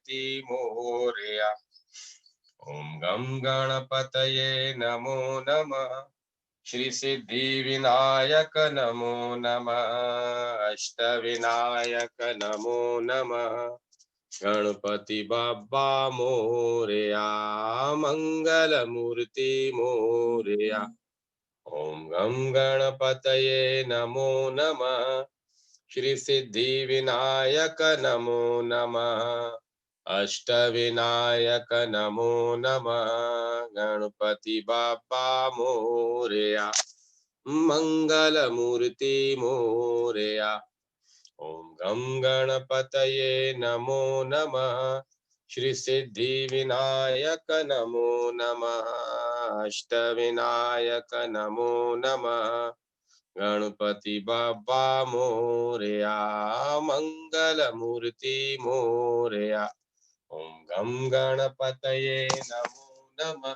मूर्ति मोरया। ओम गम गणपतये नमो नमः। श्री सिद्धि विनायक नमो नमः। अष्ट विनायक नमो नमः। गणपति बाबा मोरया। मंगल मूर्ति मोरया। ओम गम गणपतये नमो नमः। श्री सिद्धि विनायक नमो नमः। अष्ट विनायक नमो नमः। गणपति बाबा मोरया। मंगल मूर्ति मोरया। ओम गम गणपतये नमो नमः। श्री सिद्धि विनायक नमो नमः। अष्ट विनायक नमो नमः। गणपति बाबा मोरया। मंगल मूर्ति मोरया। ओम गम गणपतये नमो नमः।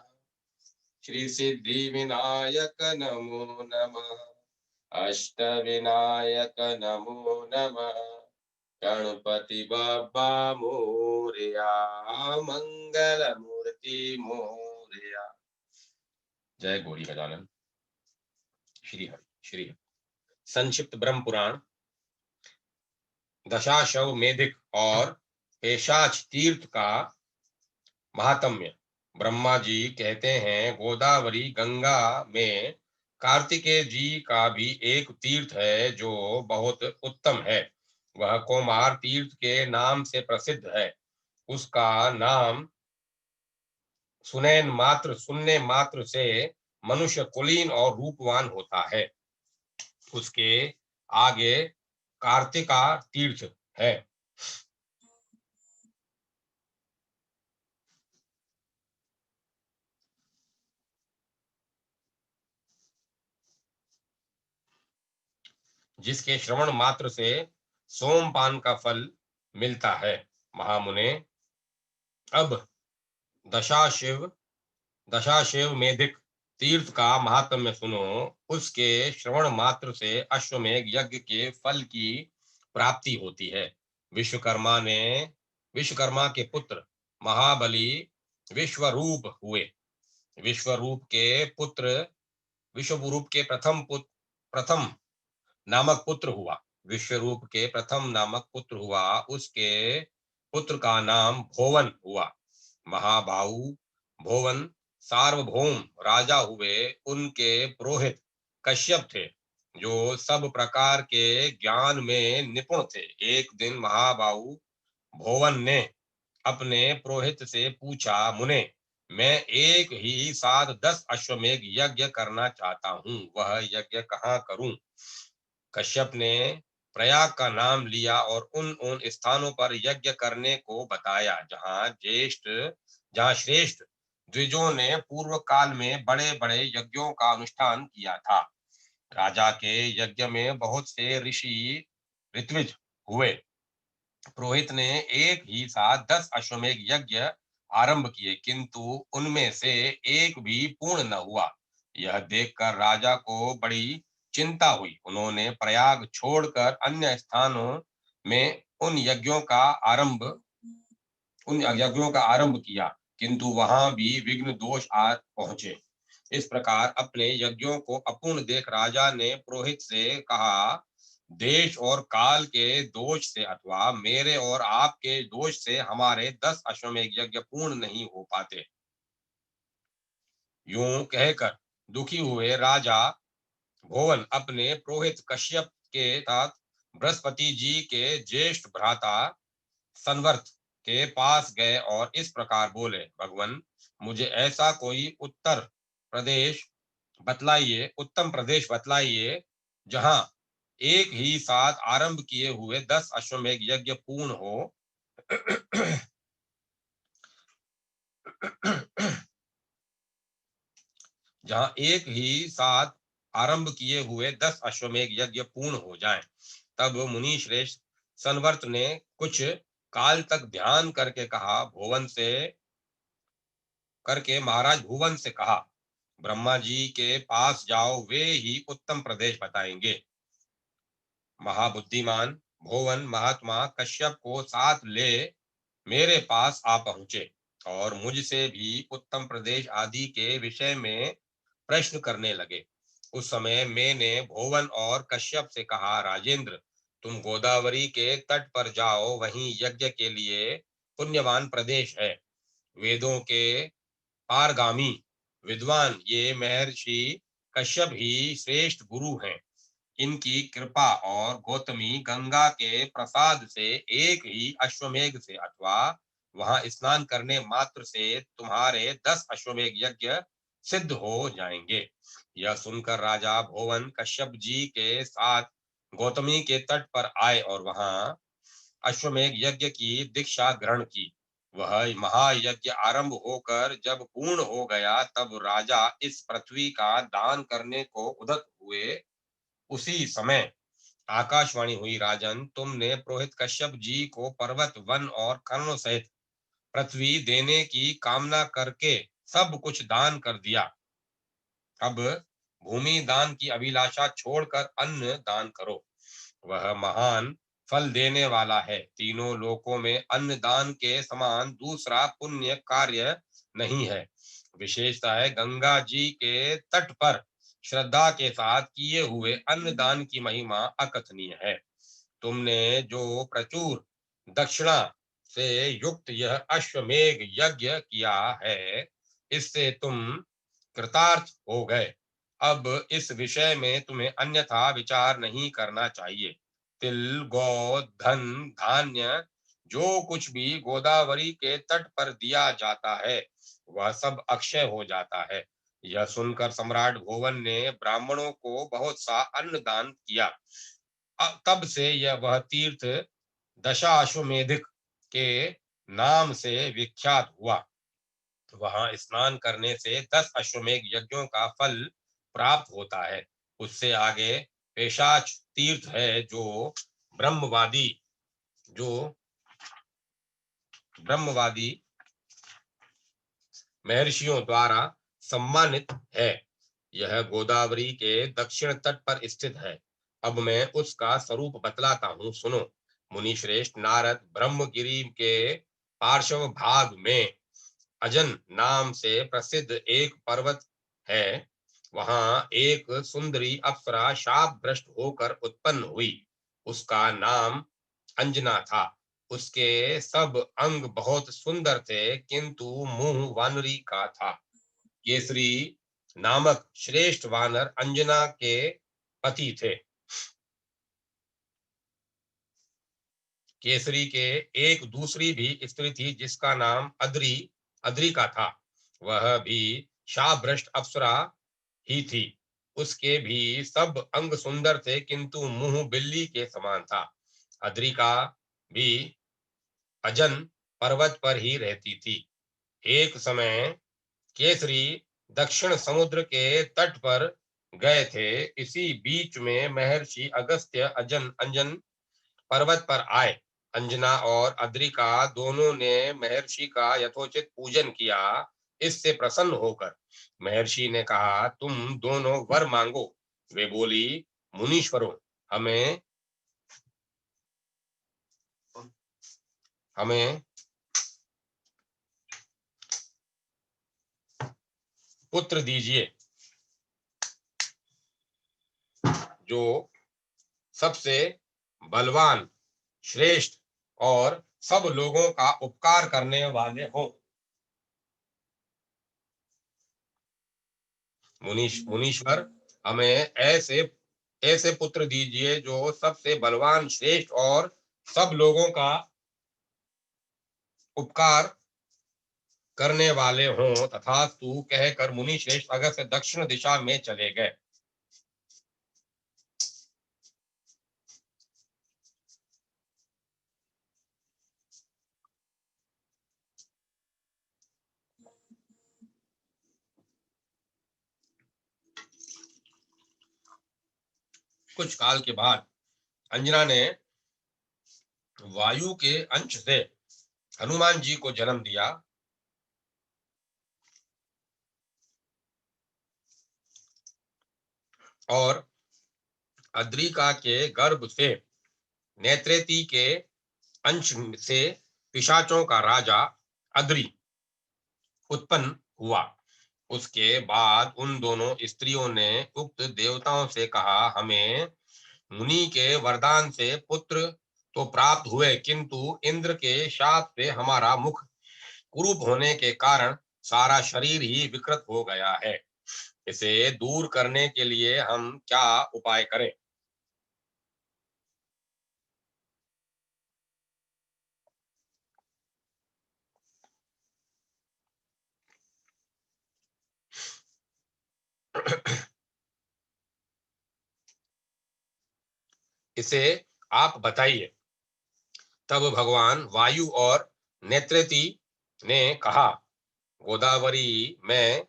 श्री सिद्धि विनायक नमो नमः। अष्ट विनायक नमो नमः। गणपति बाबा मोरया। मंगल मूर्ति मोरया। जय गौरी गजानन। श्री हरि श्री हरि। संक्षिप्त ब्रह्म पुराण दशाशव मेधिक और पेशाच तीर्थ का महात्म्य। ब्रह्मा जी कहते हैं, गोदावरी गंगा में कार्तिकेय जी का भी एक तीर्थ है जो बहुत उत्तम है। वह कोमार तीर्थ के नाम से प्रसिद्ध है। उसका नाम सुनने मात्र से मनुष्य कुलीन और रूपवान होता है। उसके आगे कार्तिका तीर्थ है। जिसके श्रवण मात्र से सोमपान का फल मिलता है। महामुने, अब दशाशिव मेधिक तीर्थ का महात्म्य सुनो। उसके श्रवण मात्र से अश्वमेध यज्ञ के फल की प्राप्ति होती है। विश्वकर्मा के पुत्र महाबली विश्वरूप हुए। विश्वरूप के प्रथम नामक पुत्र हुआ। विश्वरूप के प्रथम नामक पुत्र हुआ। उसके पुत्र का नाम भोवन हुआ। महाबाहु भोवन सार्वभौम राजा हुए। उनके पुरोहित कश्यप थे, जो सब प्रकार के ज्ञान में निपुण थे। एक दिन महाबाहु भोवन ने अपने पुरोहित से पूछा, मुने, मैं एक ही साथ 10 अश्वमेध यज्ञ करना चाहता हूँ, वह यज्ञ कहाँ करूं? कश्यप ने प्रयाग का नाम लिया और उन स्थानों पर यज्ञ करने को बताया जहाँ श्रेष्ठ द्विजों ने पूर्व काल में बड़े बड़े यज्ञों का अनुष्ठान किया था। राजा के यज्ञ में बहुत से ऋषि ऋत्विज हुए। पुरोहित ने एक ही साथ 10 अश्वमेध यज्ञ आरंभ किए, किंतु उनमें से एक भी पूर्ण न हुआ। यह देखकर राजा को बड़ी चिंता हुई। उन्होंने प्रयाग छोड़कर अन्य स्थानों में उन यज्ञों का आरंभ किया, किंतु वहां भी विघ्न दोष आ पहुंचे। इस प्रकार अपने यज्ञों को अपूर्ण देख राजा ने पुरोहित से कहा, देश और काल के दोष से अथवा मेरे और आपके दोष से हमारे 10 अश्वमेध यज्ञ पूर्ण नहीं हो पाते। यूं कहकर दुखी हुए राजा भोवन अपने पुरोहित कश्यप के साथ बृहस्पति जी के ज्येष्ठ भ्राता संवर्त के पास गए और इस प्रकार बोले, भगवान, मुझे ऐसा कोई उत्तम प्रदेश बतलाइए जहां एक ही साथ आरंभ किए हुए 10 अश्वमेध यज्ञ पूर्ण हो। जहां एक ही साथ आरंभ किए हुए 10 अश्वमेध यज्ञ पूर्ण हो जाएं। तब मुनि श्रेष्ठ संवर्त ने कुछ काल तक ध्यान करके महाराज भुवन से कहा, ब्रह्मा जी के पास जाओ, वे ही उत्तम प्रदेश बताएंगे। महाबुद्धिमान भुवन महात्मा कश्यप को साथ ले मेरे पास आ पहुंचे और मुझसे भी उत्तम प्रदेश आदि के विषय में प्रश्न करने लगे। उस समय मैंने भोवन और कश्यप से कहा, राजेंद्र, तुम गोदावरी के तट पर जाओ, वहीं यज्ञ के लिए पुण्यवान प्रदेश है। वेदों के पारगामी विद्वान ये महर्षि कश्यप ही श्रेष्ठ गुरु हैं। इनकी कृपा और गौतमी गंगा के प्रसाद से एक ही अश्वमेघ से अथवा वहां स्नान करने मात्र से तुम्हारे 10 अश्वमेघ यज्ञ सिद्ध हो जाएंगे। यह सुनकर राजा भोवन कश्यप जी के साथ गौतमी के तट पर आए और वहां अश्वमेघ यज्ञ की दीक्षा ग्रहण की। वह महायज्ञ आरंभ होकर जब पूर्ण हो गया, तब राजा इस पृथ्वी का दान करने को उद्यत हुए। उसी समय आकाशवाणी हुई, राजन, तुमने पुरोहित कश्यप जी को पर्वत, वन और कर्णों सहित पृथ्वी देने की कामना करके सब कुछ दान कर दिया। अब भूमि दान की अभिलाषा छोड़कर अन्न दान करो। वह महान फल देने वाला है। तीनों लोकों में अन्न दान के समान दूसरा पुण्य कार्य नहीं है। विशेषता है, गंगा जी के तट पर श्रद्धा के साथ किए हुए अन्न दान की महिमा अकथनीय है। तुमने जो प्रचुर दक्षिणा से युक्त यह अश्वमेघ यज्ञ किया है, इससे तुम कृतार्थ हो गए। अब इस विषय में तुम्हें अन्यथा विचार नहीं करना चाहिए। तिल, गौ, धन, धान्य, जो कुछ भी गोदावरी के तट पर दिया जाता है, वह सब अक्षय हो जाता है। यह सुनकर सम्राट भुवन ने ब्राह्मणों को बहुत सा अन्न दान किया। तब से यह वह तीर्थ दशाश्वमेधिक के नाम से विख्यात हुआ। वहां स्नान करने से 10 अश्वमेघ यज्ञों का फल प्राप्त होता है। उससे आगे पेशाच तीर्थ है, ब्रह्मवादी जो ब्रह्मवादी महर्षियों द्वारा सम्मानित है। यह गोदावरी के दक्षिण तट पर स्थित है। अब मैं उसका स्वरूप बतलाता हूँ, सुनो। मुनि श्रेष्ठ, नारद ब्रह्मगिरी के पार्श्व भाग में अजन नाम से प्रसिद्ध एक पर्वत है। वहां एक सुंदरी अप्सरा शाप भ्रष्ट होकर उत्पन्न हुई। उसका नाम अंजना था। उसके सब अंग बहुत सुंदर थे, किंतु मुंह वानरी का था। केसरी नामक श्रेष्ठ वानर अंजना के पति थे। केसरी के एक दूसरी भी स्त्री थी, जिसका नाम अद्री का था। वह भी शापभ्रष्ट अप्सरा ही थी। उसके भी सब अंग सुंदर थे, किंतु मुंह बिल्ली के समान था। अद्रिका भी अजन पर्वत पर ही रहती थी। एक समय केसरी दक्षिण समुद्र के तट पर गए थे। इसी बीच में महर्षि अगस्त्य अंजन पर्वत पर आए। अंजना और अद्रिका दोनों ने महर्षि का यथोचित पूजन किया। इससे प्रसन्न होकर महर्षि ने कहा, तुम दोनों वर मांगो। वे बोली, मुनीश्वरों, हमें हमें पुत्र दीजिए जो सबसे बलवान, श्रेष्ठ और सब लोगों का उपकार करने वाले हो। मुनीश्वर, हमें ऐसे ऐसे पुत्र दीजिए जो सबसे बलवान, श्रेष्ठ और सब लोगों का उपकार करने वाले हों। तथास्तु कहकर मुनि श्रेष्ठ अगस्त्य दक्षिण दिशा में चले गए। कुछ काल के बाद अंजना ने वायु के अंश से हनुमान जी को जन्म दिया। और अद्रिका के गर्भ से नेत्रेती के अंश से पिशाचों का राजा अद्रि उत्पन्न हुआ। उसके बाद उन दोनों स्त्रियों ने उक्त देवताओं से कहा, हमें मुनि के वरदान से पुत्र तो प्राप्त हुए, किंतु इंद्र के शाप से हमारा मुख कुरूप होने के कारण सारा शरीर ही विकृत हो गया है। इसे दूर करने के लिए हम क्या उपाय करें? इसे आप बताइए। तब भगवान वायु और नेत्रेति ने कहा, गोदावरी में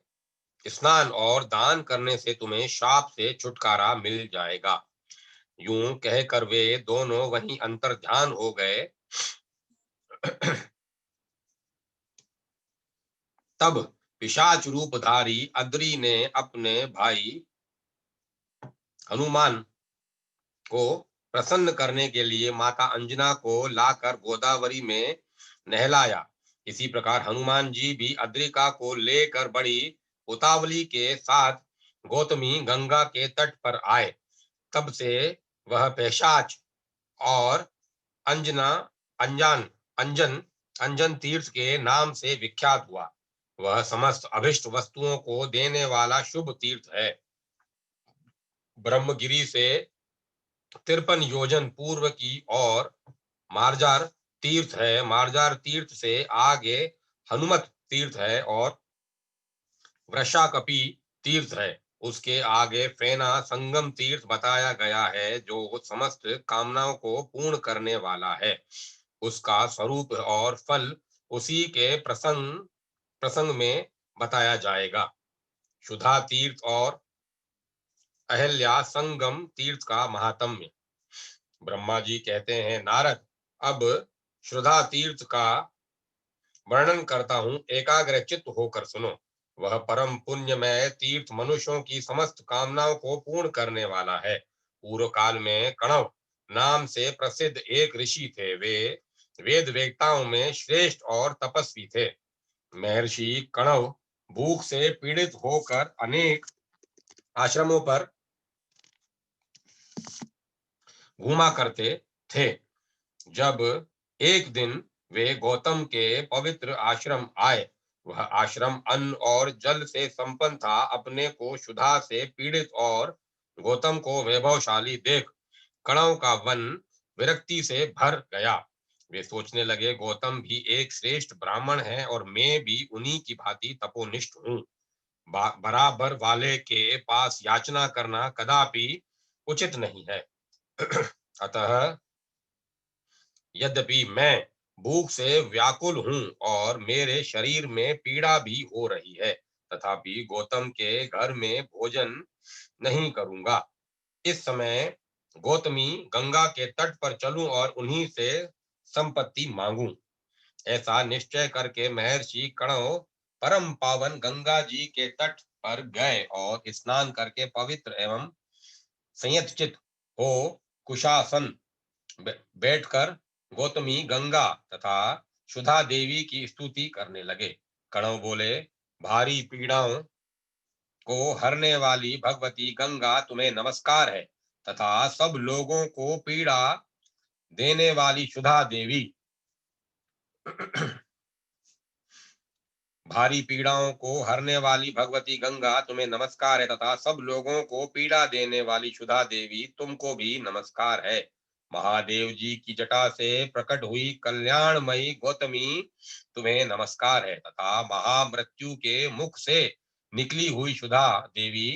स्नान और दान करने से तुम्हें शाप से छुटकारा मिल जाएगा। यूं कहकर वे दोनों वहीं अंतर्ध्यान हो गए। तब पिशाच रूपधारी अद्रि ने अपने भाई हनुमान को प्रसन्न करने के लिए माता अंजना को लाकर गोदावरी में नहलाया। इसी प्रकार हनुमान जी भी अद्रिका को लेकर बड़ी उतावली के साथ गौतमी गंगा के तट पर आए। तब से वह पिशाच और अंजना अंजन अंजन अंजन तीर्थ के नाम से विख्यात हुआ। वह समस्त अभिष्ट वस्तुओं को देने वाला शुभ तीर्थ है। ब्रह्मगिरी से 53 योजन पूर्व की ओर मार्जार तीर्थ है। मार्जार तीर्थ से आगे हनुमत तीर्थ है और वृषाकपि तीर्थ है। उसके आगे फेना संगम तीर्थ बताया गया है, जो समस्त कामनाओं को पूर्ण करने वाला है। उसका स्वरूप और फल उसी के प्रसंग प्रसंग में बताया जाएगा। सुधा तीर्थ और अहल्या संगम तीर्थ का महात्म्य। ब्रह्मा जी कहते हैं, नारद, अब श्रद्धा तीर्थ का वर्णन करता हूँ, एकाग्र चित्त होकर सुनो। वह परम पुण्यमय तीर्थ मनुष्यों की समस्त कामनाओं को पूर्ण करने वाला है। पूर्व काल में कणव नाम से प्रसिद्ध एक ऋषि थे। वे वेद वेत्ताओं में श्रेष्ठ और तपस्वी थे। महर्षि कणव भूख से पीड़ित होकर अनेक आश्रमों पर घूमा करते थे। जब एक दिन वे गौतम के पवित्र आश्रम आए, वह आश्रम अन्न और जल से संपन्न था। अपने को क्षुधा से पीड़ित और गौतम को वैभवशाली देख कणव का वन विरक्ति से भर गया। वे सोचने लगे, गौतम भी एक श्रेष्ठ ब्राह्मण है और मैं भी उन्हीं की भांति तपोनिष्ठ हूँ। बराबर वाले के पास याचना करना कदापि उचित नहीं है। अतः यद्यपि मैं भूख से व्याकुल हूँ और मेरे शरीर में पीड़ा भी हो रही है, तथापि गौतम के घर में भोजन नहीं करूंगा। इस समय गौतमी गंगा के तट पर चलूं और उन्हीं से संपत्ति मांगूं। ऐसा निश्चय करके महर्षि कणव परम पावन गंगा जी के तट पर गए और स्नान करके पवित्र एवं संयतचित हो कुशासन बैठकर गौतमी गंगा तथा सुधा देवी की स्तुति करने लगे। कणव बोले, भारी पीड़ाओं को हरने वाली भगवती गंगा तुम्हें नमस्कार है, तथा सब लोगों को पीड़ा देने वाली सुधा देवी भारी पीड़ाओं को हरने वाली भगवती गंगा तुम्हें नमस्कार है, तथा सब लोगों को पीड़ा देने वाली सुधा देवी तुमको भी नमस्कार है। महादेव जी की जटा से प्रकट हुई कल्याणमयी गौतमी तुम्हें नमस्कार है, तथा महामृत्यु के मुख से निकली हुई सुधा देवी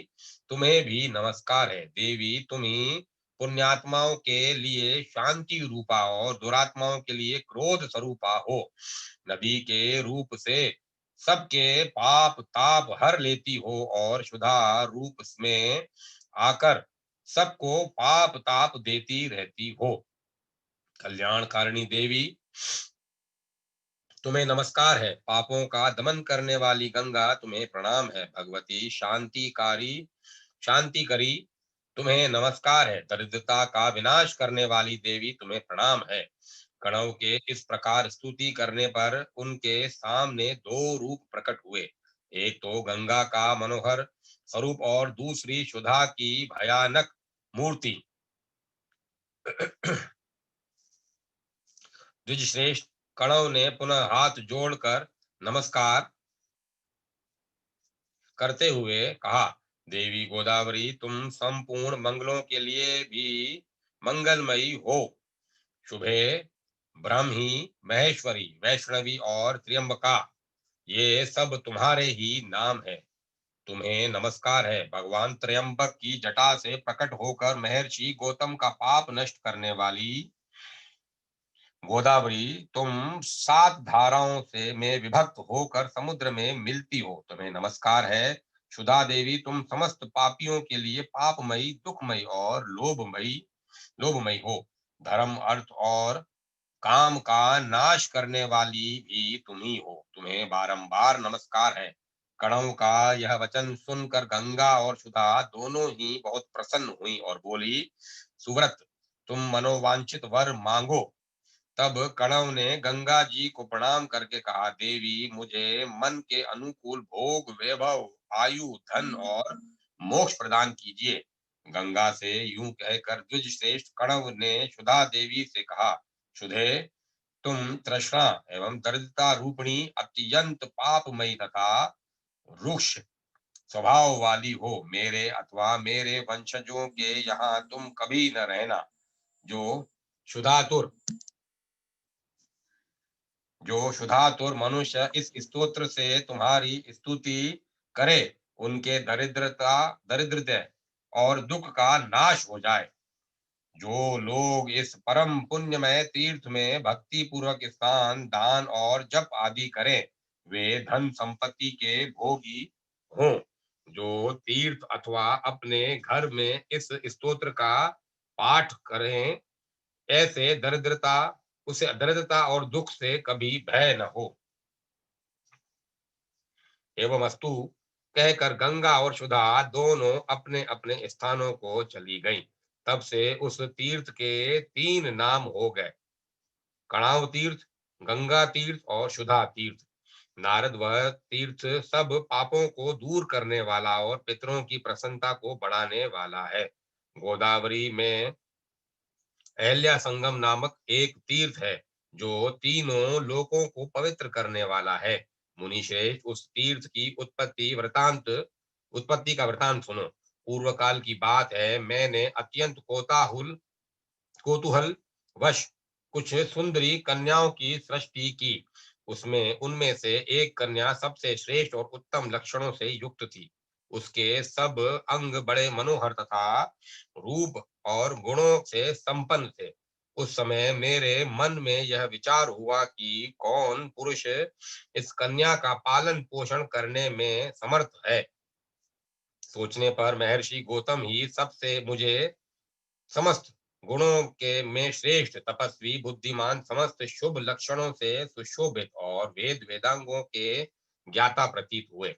तुम्हें भी नमस्कार है। देवी तुम ही पुण्यात्माओं के लिए शांति रूपा और दुरात्माओं के लिए क्रोध स्वरूपा हो। नदी के रूप से सबके पाप ताप हर लेती हो और सुधा रूप में आकर सबको पाप ताप देती रहती हो। कल्याणकारिणी देवी तुम्हें नमस्कार है। पापों का दमन करने वाली गंगा तुम्हें प्रणाम है। भगवती शांति करी तुम्हें नमस्कार है। दरिद्रता का विनाश करने वाली देवी तुम्हें प्रणाम है। कणव के इस प्रकार स्तुति करने पर उनके सामने दो रूप प्रकट हुए। एक तो गंगा का मनोहर स्वरूप और दूसरी सुधा की भयानक मूर्ति। द्विजश्रेष्ठ कणव ने पुनः हाथ जोड़कर नमस्कार करते हुए कहा, देवी गोदावरी, तुम संपूर्ण मंगलों के लिए भी मंगलमयी हो। शुभे, ब्राह्मी, महेश्वरी, वैष्णवी और त्र्यंबका, ये सब तुम्हारे ही नाम है। तुम्हें नमस्कार है। भगवान त्र्यंबक की जटा से प्रकट होकर महर्षि गौतम का पाप नष्ट करने वाली गोदावरी, तुम 7 धाराओं से में विभक्त होकर समुद्र में मिलती हो। तुम्हें नमस्कार है। क्षुधा देवी, तुम समस्त पापियों के लिए पापमयी, दुखमयी और लोभमयी हो। धर्म, अर्थ और काम का नाश करने वाली भी तुम ही हो। तुम्हें बारंबार नमस्कार है। कणव का यह वचन सुनकर गंगा और सुधा दोनों ही बहुत प्रसन्न हुई और बोली, सुव्रत, तुम मनोवांछित वर मांगो। तब कणव ने गंगा जी को प्रणाम करके कहा, देवी, मुझे मन के अनुकूल भोग, वैभव, आयु, धन और मोक्ष प्रदान कीजिए। गंगा से यूं कहकर द्विज श्रेष्ठ कणव ने सुधा देवी से कहा, सुधे, तुम तृष्णा एवं दरिद्रता रूपिणी अत्यंत पापमयी तथा रुक्ष स्वभाव वाली हो। मेरे अथवा मेरे वंशजों के यहाँ तुम कभी न रहना। जो क्षुधातुर जो क्षुधातुर मनुष्य इस स्तोत्र से तुम्हारी स्तुति करे, उनके दरिद्रता और दुख का नाश हो जाए। जो लोग इस परम पुण्यमय तीर्थ में भक्ति पूर्वक स्नान, दान और जप आदि करें, वे धन संपत्ति के भोगी हों। जो तीर्थ अथवा अपने घर में इस स्तोत्र का पाठ करें, ऐसे उसे दरिद्रता और दुख से कभी भय न हो। एवं अस्तु कहकर गंगा और सुधा दोनों अपने अपने स्थानों को चली गईं। तब से उस तीर्थ के 3 नाम हो गए, कणाव तीर्थ, गंगा तीर्थ और सुधा तीर्थ। नारद वह तीर्थ सब पापों को दूर करने वाला और पितरों की प्रसन्नता को बढ़ाने वाला है। गोदावरी में अहल्या संगम नामक एक तीर्थ है, जो तीनों लोकों को पवित्र करने वाला है। मुनि श्रेष्ठ, उस तीर्थ की उत्पत्ति का वृतांत सुनो। पूर्व काल की बात है, मैंने अत्यंत कौतूहल वश कुछ सुंदरी कन्याओं की सृष्टि की। उसमें उनमें से एक कन्या सबसे श्रेष्ठ और उत्तम लक्षणों से युक्त थी। उसके सब अंग बड़े मनोहर तथा रूप और गुणों से संपन्न थे। उस समय मेरे मन में यह विचार हुआ कि कौन पुरुष इस कन्या का पालन पोषण करने में समर्थ है। सोचने पर महर्षि गौतम ही सबसे मुझे समस्त गुणों के में श्रेष्ठ, तपस्वी, बुद्धिमान, समस्त शुभ लक्षणों से सुशोभित और वेदांगों के ज्ञाता प्रतीत हुए।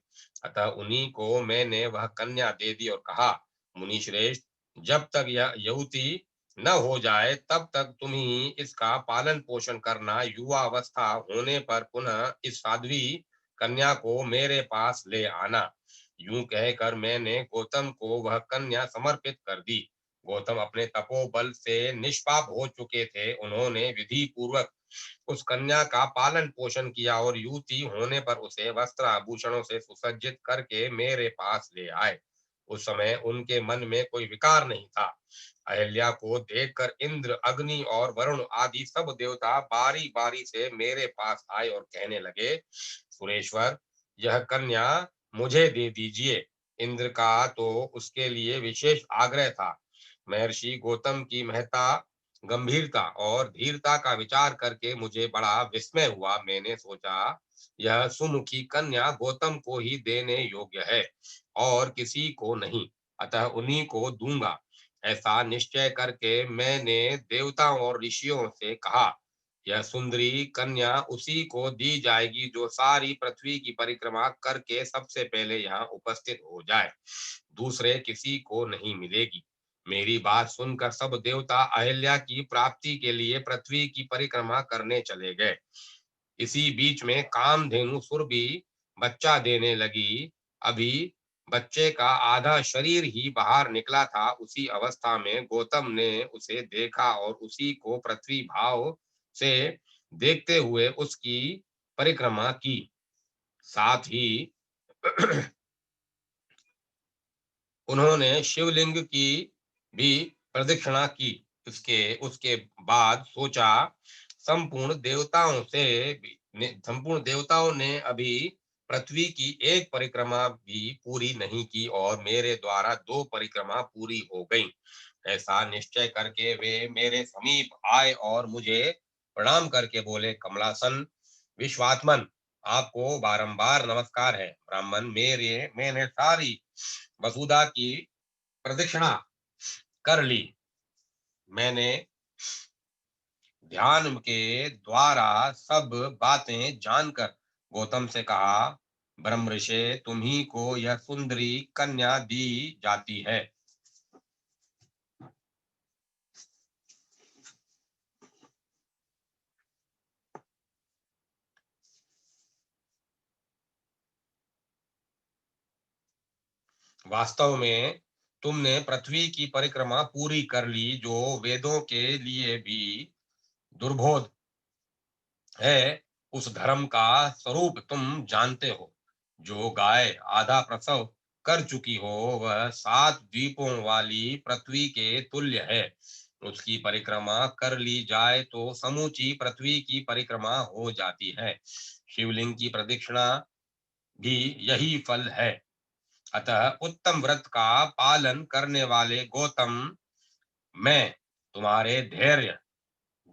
अतः उन्हीं को मैंने वह कन्या दे दी और कहा, मुनि श्रेष्ठ, जब तक यह युवती न हो जाए तब तक तुम ही इसका पालन पोषण करना। युवा अवस्था होने पर पुनः इस साध्वी कन्या को मेरे पास ले आना। यूं कहकर मैंने गौतम को वह कन्या समर्पित कर दी। गौतम अपने तपोबल से निष्पाप हो चुके थे। उन्होंने विधि पूर्वक उस कन्या का पालन पोषण किया और युवती होने पर उसे वस्त्र आभूषणों से सुसज्जित करके मेरे पास ले आए। उस समय उनके मन में कोई विकार नहीं था। अहिल्या को देखकर इंद्र, अग्नि और वरुण आदि सब देवता बारी बारी से मेरे पास आए और कहने लगे, सुरेश्वर, यह कन्या मुझे दे दीजिए। इंद्र का तो उसके लिए विशेष आग्रह था। महर्षि गौतम की महता, गंभीरता और धीरता का विचार करके मुझे बड़ा विस्मय हुआ। मैंने सोचा, यह सुमुखी कन्या गौतम को ही देने योग्य है और किसी को नहीं, अतः उन्हीं को दूंगा। ऐसा निश्चय करके मैंने देवताओं और ऋषियों से कहा, यह सुंदरी कन्या उसी को दी जाएगी जो सारी पृथ्वी की परिक्रमा करके सबसे पहले यहाँ उपस्थित हो जाए। दूसरे किसी को नहीं मिलेगी। मेरी बात सुनकर सब देवता अहिल्या की प्राप्ति के लिए पृथ्वी की परिक्रमा करने चले गए। इसी बीच में कामधेनु सुर भी बच्चा देने लगी। अभी बच्चे का आधा शरीर ही बाहर निकला था। उसी अवस्था में गौतम ने उसे देखा और उसी को पृथ्वी भाव से देखते हुए उसकी परिक्रमा की। साथ ही उन्होंने शिवलिंग की भी प्रदक्षिणा की। उसके उसके बाद सोचा, संपूर्ण देवताओं ने अभी पृथ्वी की एक परिक्रमा भी पूरी नहीं की और मेरे द्वारा दो परिक्रमा पूरी हो गई। ऐसा निश्चय करके वे मेरे समीप आए और मुझे प्रणाम करके बोले, कमलासन विश्वात्मन, आपको बारंबार नमस्कार है। ब्राह्मण, मैंने सारी वसुधा की प्रदक्षिणा कर ली। मैंने ध्यान के द्वारा सब बातें जानकर गौतम से कहा, ब्रह्मर्षि, तुम्ही को यह सुंदरी कन्या दी जाती है। वास्तव में तुमने पृथ्वी की परिक्रमा पूरी कर ली, जो वेदों के लिए भी दुर्बोध है। उस धर्म का स्वरूप तुम जानते हो। जो गाय आधा प्रसव कर चुकी हो, वह 7 द्वीपों वाली पृथ्वी के तुल्य है। उसकी परिक्रमा कर ली जाए तो समूची पृथ्वी की परिक्रमा हो जाती है। शिवलिंग की प्रदक्षिणा भी यही फल है। अतः उत्तम व्रत का पालन करने वाले गौतम, मैं तुम्हारे धैर्य,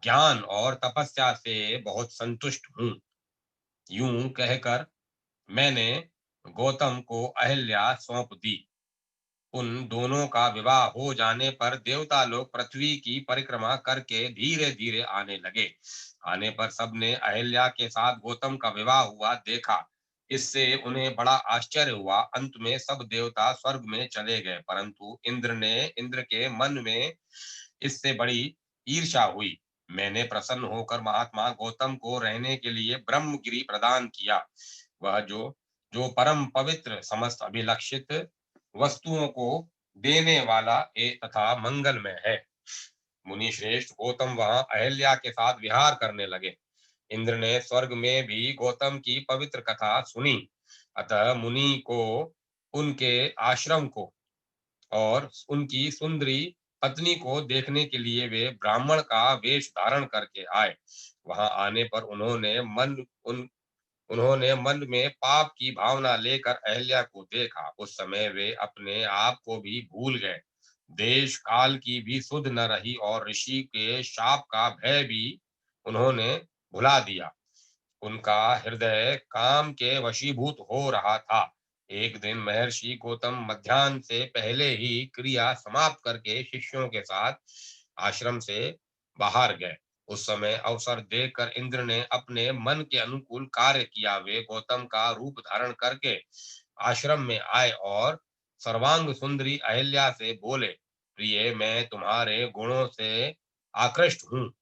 ज्ञान और तपस्या से बहुत संतुष्ट हूँ। यूं कहकर मैंने गौतम को अहिल्या सौंप दी। उन दोनों का विवाह हो जाने पर देवता लोग पृथ्वी की परिक्रमा करके धीरे धीरे आने लगे। आने पर सबने अहिल्या के साथ गौतम का विवाह हुआ देखा। इससे उन्हें बड़ा आश्चर्य हुआ। अंत में सब देवता स्वर्ग में चले गए, परंतु इंद्र के मन में इससे बड़ी ईर्ष्या हुई। मैंने प्रसन्न होकर महात्मा गौतम को रहने के लिए ब्रह्मगिरि प्रदान किया। वह जो जो परम पवित्र, समस्त अभिलक्षित वस्तुओं को देने वाला तथा मंगलमय है। मुनि श्रेष्ठ, गौतम वहां अहिल्या के साथ विहार करने लगे। इंद्र ने स्वर्ग में भी गौतम की पवित्र कथा सुनी। अतः मुनि को, उनके आश्रम को और उनकी सुंदरी पत्नी को देखने के लिए वे ब्राह्मण का वेश धारण करके आए। वहां आने पर उन्होंने मन में पाप की भावना लेकर अहिल्या को देखा। उस समय वे अपने आप को भी भूल गए। देश काल की भी सुध न रही और ऋषि के शाप का भय भी उन्होंने भुला दिया। उनका हृदय काम के वशीभूत हो रहा था। एक दिन महर्षि गौतम मध्याह्न से पहले ही क्रिया समाप्त करके शिष्यों के साथ आश्रम से बाहर गए। उस समय अवसर देखकर इंद्र ने अपने मन के अनुकूल कार्य किया। वे गौतम का रूप धारण करके आश्रम में आए और सर्वांग सुंदरी अहिल्या से बोले, प्रिय, मैं तुम्हारे गुणों से आकृष्ट हूँ।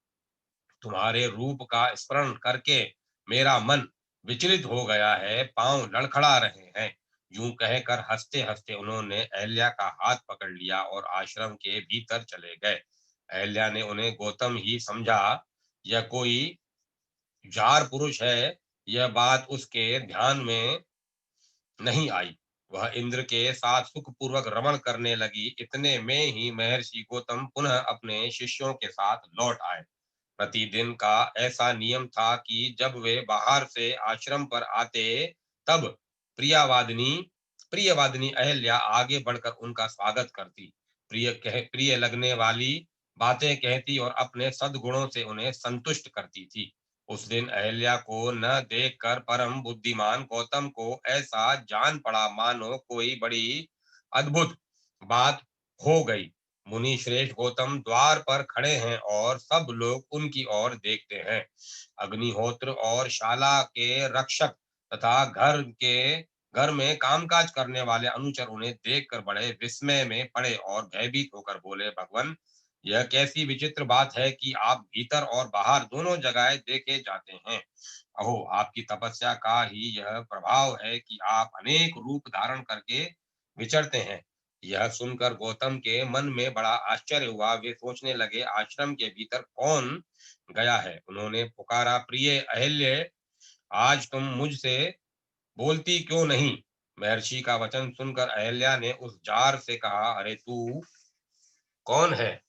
तुम्हारे रूप का स्मरण करके मेरा मन विचलित हो गया है, पांव लड़खड़ा रहे हैं। यूं कहकर हंसते हंसते उन्होंने अहिल्या का हाथ पकड़ लिया और आश्रम के भीतर चले गए। अहिल्या ने उन्हें गौतम ही समझा। यह कोई जार पुरुष है, यह बात उसके ध्यान में नहीं आई। वह इंद्र के साथ सुखपूर्वक रमण करने लगी। इतने में ही महर्षि गौतम पुनः अपने शिष्यों के साथ लौट आए। प्रतिदिन का ऐसा नियम था कि जब वे बाहर से आश्रम पर आते, तब प्रियवादिनी प्रियवादिनी अहिल्या आगे बढ़कर उनका स्वागत करती, प्रिय लगने वाली बातें कहती और अपने सद्गुणों से उन्हें संतुष्ट करती थी। उस दिन अहिल्या को न देखकर परम बुद्धिमान गौतम को ऐसा जान पड़ा मानो कोई बड़ी अद्भुत बात हो गई। मुनि श्रेष्ठ गौतम द्वार पर खड़े हैं और सब लोग उनकी ओर देखते हैं। अग्निहोत्र और शाला के रक्षक तथा घर के घर में कामकाज करने वाले अनुचर उन्हें देखकर बड़े विस्मय में पड़े और भयभीत होकर बोले, भगवान, यह कैसी विचित्र बात है कि आप भीतर और बाहर दोनों जगह देखे जाते हैं। अहो, आपकी तपस्या का ही यह प्रभाव है कि आप अनेक रूप धारण करके विचरते हैं। यह सुनकर गौतम के मन में बड़ा आश्चर्य हुआ। वे सोचने लगे, आश्रम के भीतर कौन गया है? उन्होंने पुकारा, प्रिय अहल्ये, आज तुम मुझसे बोलती क्यों नहीं? महर्षि का वचन सुनकर अहल्या ने उस जार से कहा, अरे तू कौन है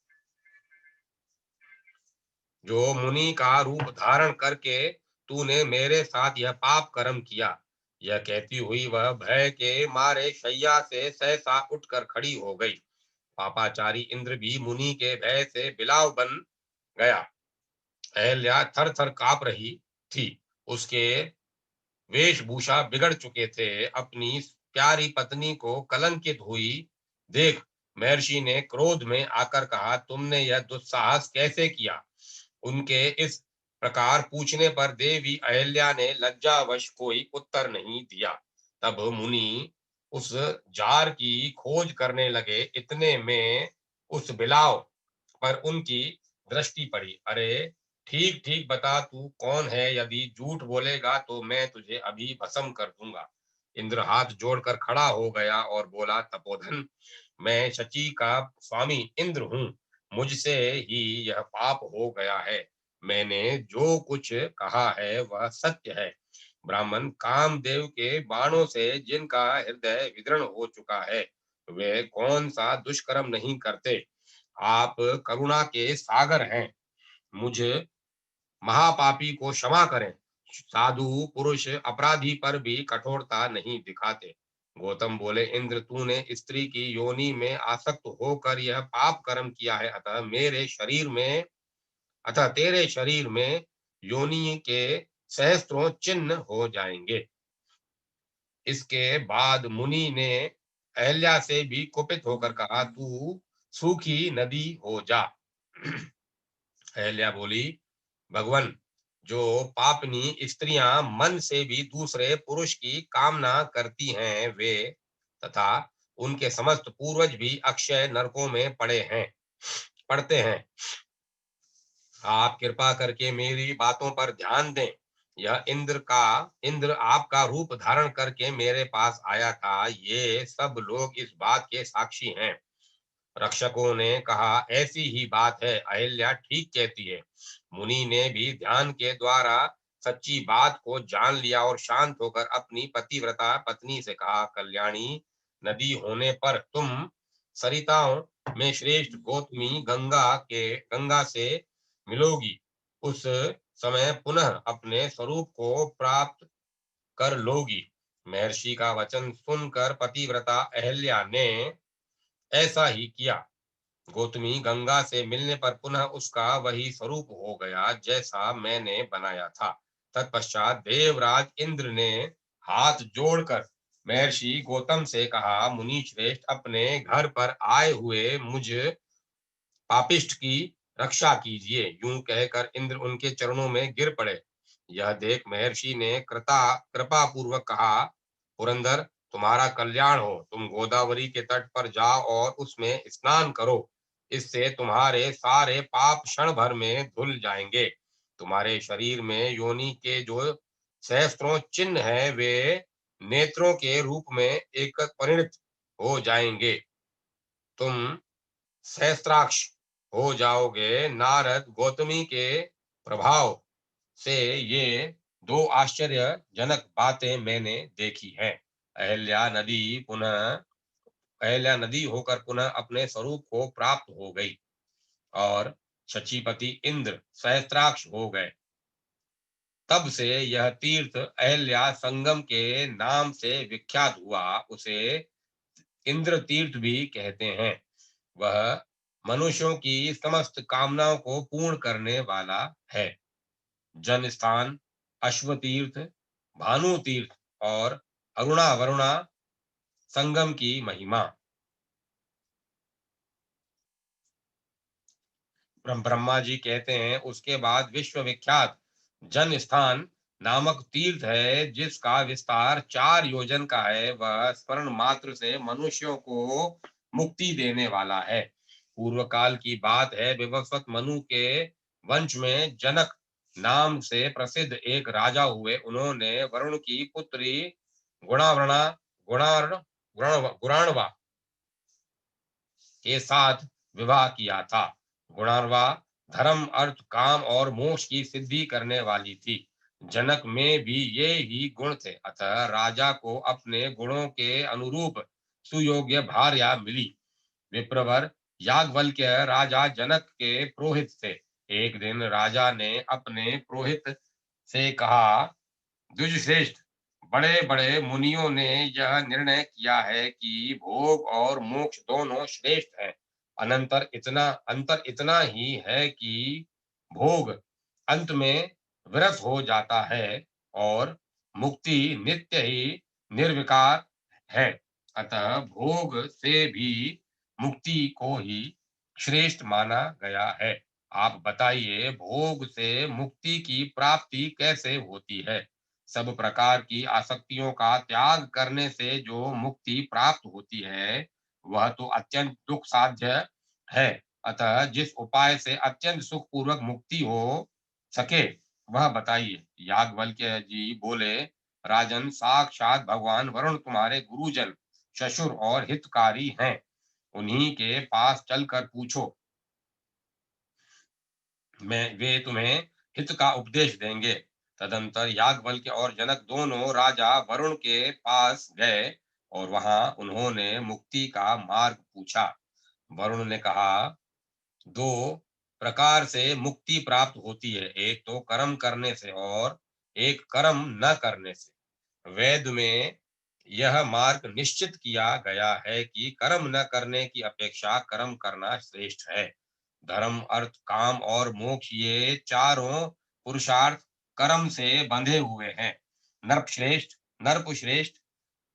जो मुनि का रूप धारण करके तूने मेरे साथ यह पाप कर्म किया? यह कहती हुई वह भय के मारे शैया से सहसा उठकर खड़ी हो गई। पापाचारी इंद्र भी मुनि के भय से बिलाव बन गया। अहल्या थर थर कांप रही थी। उसके वेशभूषा बिगड़ चुके थे। अपनी प्यारी पत्नी को कलंकित हुई देख महर्षि ने क्रोध में आकर कहा, तुमने यह दुस्साहस कैसे किया? उनके इस प्रकार पूछने पर देवी अहिल्या ने लज्जावश कोई उत्तर नहीं दिया। तब मुनि उस जार की खोज करने लगे। इतने में उस बिलाव पर उनकी दृष्टि पड़ी। अरे, ठीक ठीक बता, तू कौन है? यदि झूठ बोलेगा तो मैं तुझे अभी भस्म कर दूंगा। इंद्र हाथ जोड़कर खड़ा हो गया और बोला, तपोधन, मैं शची का स्वामी इंद्र हूँ। मुझसे ही यह पाप हो गया है। मैंने जो कुछ कहा है वह सत्य है। ब्राह्मण कामदेव के बाणों से जिनका हृदय विदृढ़ हो चुका है, वे कौन सा दुष्कर्म नहीं करते। आप करुणा के सागर हैं। मुझ महापापी को क्षमा करें। साधु पुरुष अपराधी पर भी कठोरता नहीं दिखाते। गौतम बोले, इंद्र, तूने स्त्री की योनि में आसक्त होकर यह पाप कर्म किया है। अतः तेरे शरीर में योनि के सहस्त्रों चिन्ह हो जाएंगे। इसके बाद मुनि ने अहल्या से भी कुपित होकर कहा, तू सूखी नदी हो जा। अहल्या बोली, भगवान, जो पापनी स्त्रियां मन से भी दूसरे पुरुष की कामना करती हैं, वे तथा उनके समस्त पूर्वज भी अक्षय नरकों में पड़ते हैं। आप कृपा करके मेरी बातों पर ध्यान दें। यह इंद्र आपका रूप धारण करके मेरे पास आया था। ये सब लोग इस बात के साक्षी हैं। रक्षकों ने कहा, ऐसी ही बात है, अहिल्या ठीक कहती है। मुनि ने भी ध्यान के द्वारा सच्ची बात को जान लिया और शांत होकर अपनी पतिव्रता पत्नी से कहा, कल्याणी नदी होने पर तुम सरिताओं में श्रेष्ठ गौतमी गंगा से मिलोगी। उस समय पुनः अपने स्वरूप को प्राप्त कर लोगी। महर्षि का वचन सुनकर पतिव्रता अहिल्या ने ऐसा ही किया। गौतमी गंगा से मिलने पर पुनः उसका वही स्वरूप हो गया जैसा मैंने बनाया था। तत्पश्चात देवराज इंद्र ने हाथ जोड़कर महर्षि गौतम से कहा, मुनि श्रेष्ठ, अपने घर पर आए हुए मुझ पापिष्ट की रक्षा कीजिए। यूं कहकर इंद्र उनके चरणों में गिर पड़े। यह देख महर्षि ने कृपा पूर्वक कहा, पुरंदर, तुम्हारा कल्याण हो। तुम गोदावरी के तट पर जाओ और उसमें स्नान करो। इससे तुम्हारे सारे पाप क्षण भर में धुल जाएंगे। तुम्हारे शरीर में योनि के जो सहस्त्रों चिन्ह हैं, वे नेत्रों के रूप में एक परिणत हो जाएंगे। तुम सहस्त्राक्ष हो जाओगे। नारद गौतमी के प्रभाव से ये दो आश्चर्यजनक बातें मैंने देखी हैं। अहिल्या नदी पुनः अहिल्या नदी होकर पुनः अपने स्वरूप को प्राप्त हो गई और शचीपति इंद्र सहस्त्राक्ष हो गए। तब से यह तीर्थ अहिल्या संगम के नाम से विख्यात हुआ। उसे इंद्र तीर्थ भी कहते हैं। वह मनुष्यों की समस्त कामनाओं को पूर्ण करने वाला है। जन स्थान, अश्व तीर्थ, भानु तीर्थ और अरुणा वरुणा संगम की महिमा। ब्रह्मा जी कहते हैं, उसके बाद विश्व विख्यात जन स्थान नामक तीर्थ है, जिसका विस्तार 4 योजन का है। वह स्मरण मात्र से मनुष्यों को मुक्ति देने वाला है। पूर्व काल की बात है, विवस्वत मनु के वंश में जनक नाम से प्रसिद्ध एक राजा हुए। उन्होंने वरुण की पुत्री गुणावृणा गुणार्ण गुणाणवा के साथ विवाह किया था। गुणाणवा धर्म, अर्थ, काम और मोक्ष की सिद्धि करने वाली थी। जनक में भी ये ही गुण थे, अतः राजा को अपने गुणों के अनुरूप सुयोग्य भार्या मिली। विप्रवर याज्ञवल्क्य राजा जनक के पुरोहित थे। एक दिन राजा ने अपने पुरोहित से कहा, द्विजश्रेष्ठ, बड़े बड़े मुनियों ने यह निर्णय किया है कि भोग और मोक्ष दोनों श्रेष्ठ हैं। अंतर इतना ही है कि भोग अंत में विरस हो जाता है और मुक्ति नित्य ही निर्विकार है। अतः भोग से भी मुक्ति को ही श्रेष्ठ माना गया है। आप बताइए, भोग से मुक्ति की प्राप्ति कैसे होती है? सब प्रकार की आसक्तियों का त्याग करने से जो मुक्ति प्राप्त होती है, वह तो अत्यंत दुख साध्य है। अतः जिस उपाय से अत्यंत सुख पूर्वक मुक्ति हो सके, वह बताइए। याज्ञवल्क्य जी बोले, राजन, साक्षात भगवान वरुण तुम्हारे गुरुजन, ससुर और हितकारी हैं। उन्हीं के पास चलकर पूछो, वे तुम्हें हित का उपदेश देंगे। तदंतर याज्ञवल्क्य और जनक दोनों राजा वरुण के पास गए और वहां उन्होंने मुक्ति का मार्ग पूछा। वरुण ने कहा, दो प्रकार से मुक्ति प्राप्त होती है, एक तो कर्म करने से और एक कर्म न करने से। वेद में यह मार्ग निश्चित किया गया है कि कर्म न करने की अपेक्षा कर्म करना श्रेष्ठ है। धर्म, अर्थ, काम और मोक्ष, ये चारों पुरुषार्थ कर्म से बंधे हुए हैं। नरप श्रेष्ठ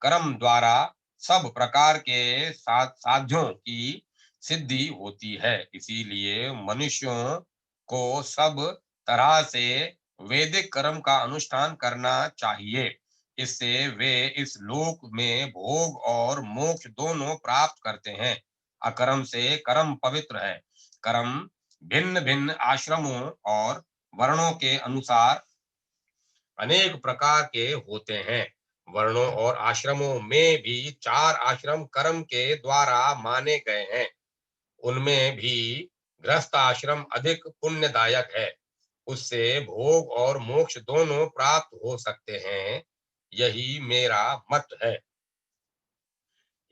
कर्म द्वारा सब प्रकार के साध्यों की सिद्धि होती है। इसीलिए मनुष्यों को सब तरह से वैदिक कर्म का अनुष्ठान करना चाहिए। इससे वे इस लोक में भोग और मोक्ष दोनों प्राप्त करते हैं। अकर्म से कर्म पवित्र है। कर्म भिन्न भिन्न आश्रमों और वर्णों के अनुसार अनेक प्रकार के होते हैं। वर्णों और आश्रमों में भी 4 आश्रम कर्म के द्वारा माने गए हैं। उनमें भी गृहस्थ आश्रम अधिक पुण्यदायक है। उससे भोग और मोक्ष दोनों प्राप्त हो सकते हैं। यही मेरा मत है।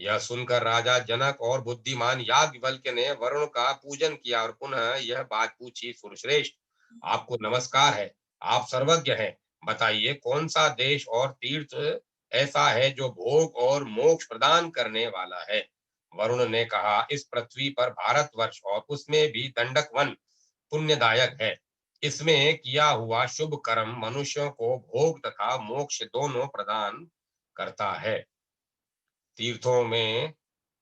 यह सुनकर राजा जनक और बुद्धिमान याज्ञवल्क्य ने वरुण का पूजन किया और पुनः यह बात पूछी, सुरश्रेष्ठ, आपको नमस्कार है। आप सर्वज्ञ हैं। बताइए, कौन सा देश और तीर्थ ऐसा है जो भोग और मोक्ष प्रदान करने वाला है? वरुण ने कहा, इस पृथ्वी पर भारतवर्ष और उसमें भी दंडक वन पुण्यदायक है। इसमें किया हुआ शुभ कर्म मनुष्यों को भोग तथा मोक्ष दोनों प्रदान करता है। तीर्थों में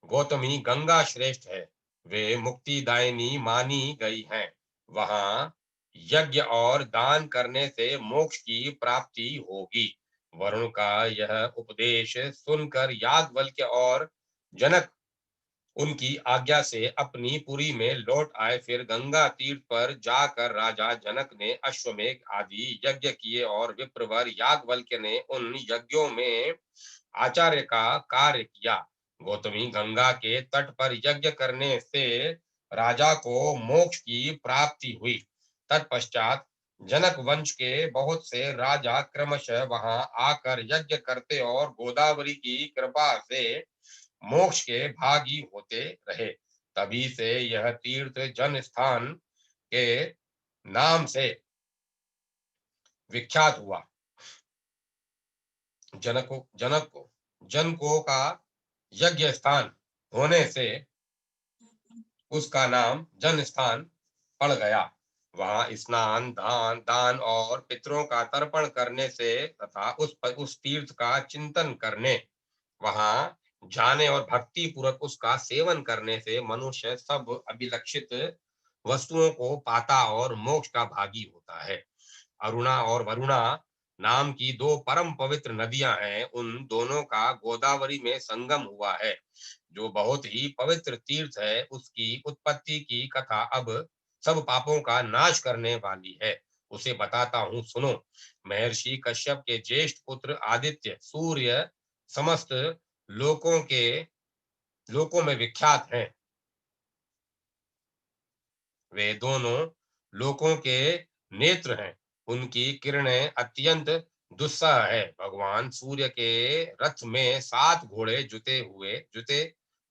गौतमी गंगा श्रेष्ठ है। वे मुक्तिदायिनी मानी गई हैं। वहां यज्ञ और दान करने से मोक्ष की प्राप्ति होगी। वरुण का यह उपदेश सुनकर याज्ञवल्क्य और जनक उनकी आज्ञा से अपनी पुरी में लौट आए। फिर गंगा तीर्थ पर जाकर राजा जनक ने अश्वमेध आदि यज्ञ किए और विप्रवर याज्ञवल्क्य ने उन यज्ञों में आचार्य का कार्य किया। गौतमी गंगा के तट पर यज्ञ करने से राजा को मोक्ष की प्राप्ति हुई। तत्पश्चात जनक वंश के बहुत से राजा क्रमशः वहां आकर यज्ञ करते और गोदावरी की कृपा से मोक्ष के भागी होते रहे। तभी से यह तीर्थ जन स्थान के नाम से विख्यात हुआ। जनको का यज्ञ स्थान होने से उसका नाम जन स्थान पड़ गया। वहां स्नान, दान और पितरों का तर्पण करने से तथा उस तीर्थ का चिंतन करने, वहां जाने और भक्ति पूर्वक उसका सेवन करने से मनुष्य सब अभिलक्षित वस्तुओं को पाता और मोक्ष का भागी होता है। अरुणा और वरुणा नाम की दो परम पवित्र नदियां हैं, उन दोनों का गोदावरी में संगम हुआ है, जो बहुत ही पवित्र तीर्थ है। उसकी उत्पत्ति की कथा अब सब पापों का नाश करने वाली है। उसे बताता हूँ, सुनो। महर्षि कश्यप के ज्येष्ठ पुत्र आदित्य सूर्य समस्त लोकों के लोकों में विख्यात हैं। वे दोनों लोकों के नेत्र हैं। उनकी किरणें अत्यंत दुस्सह है। भगवान सूर्य के रथ में 7 घोड़े जुते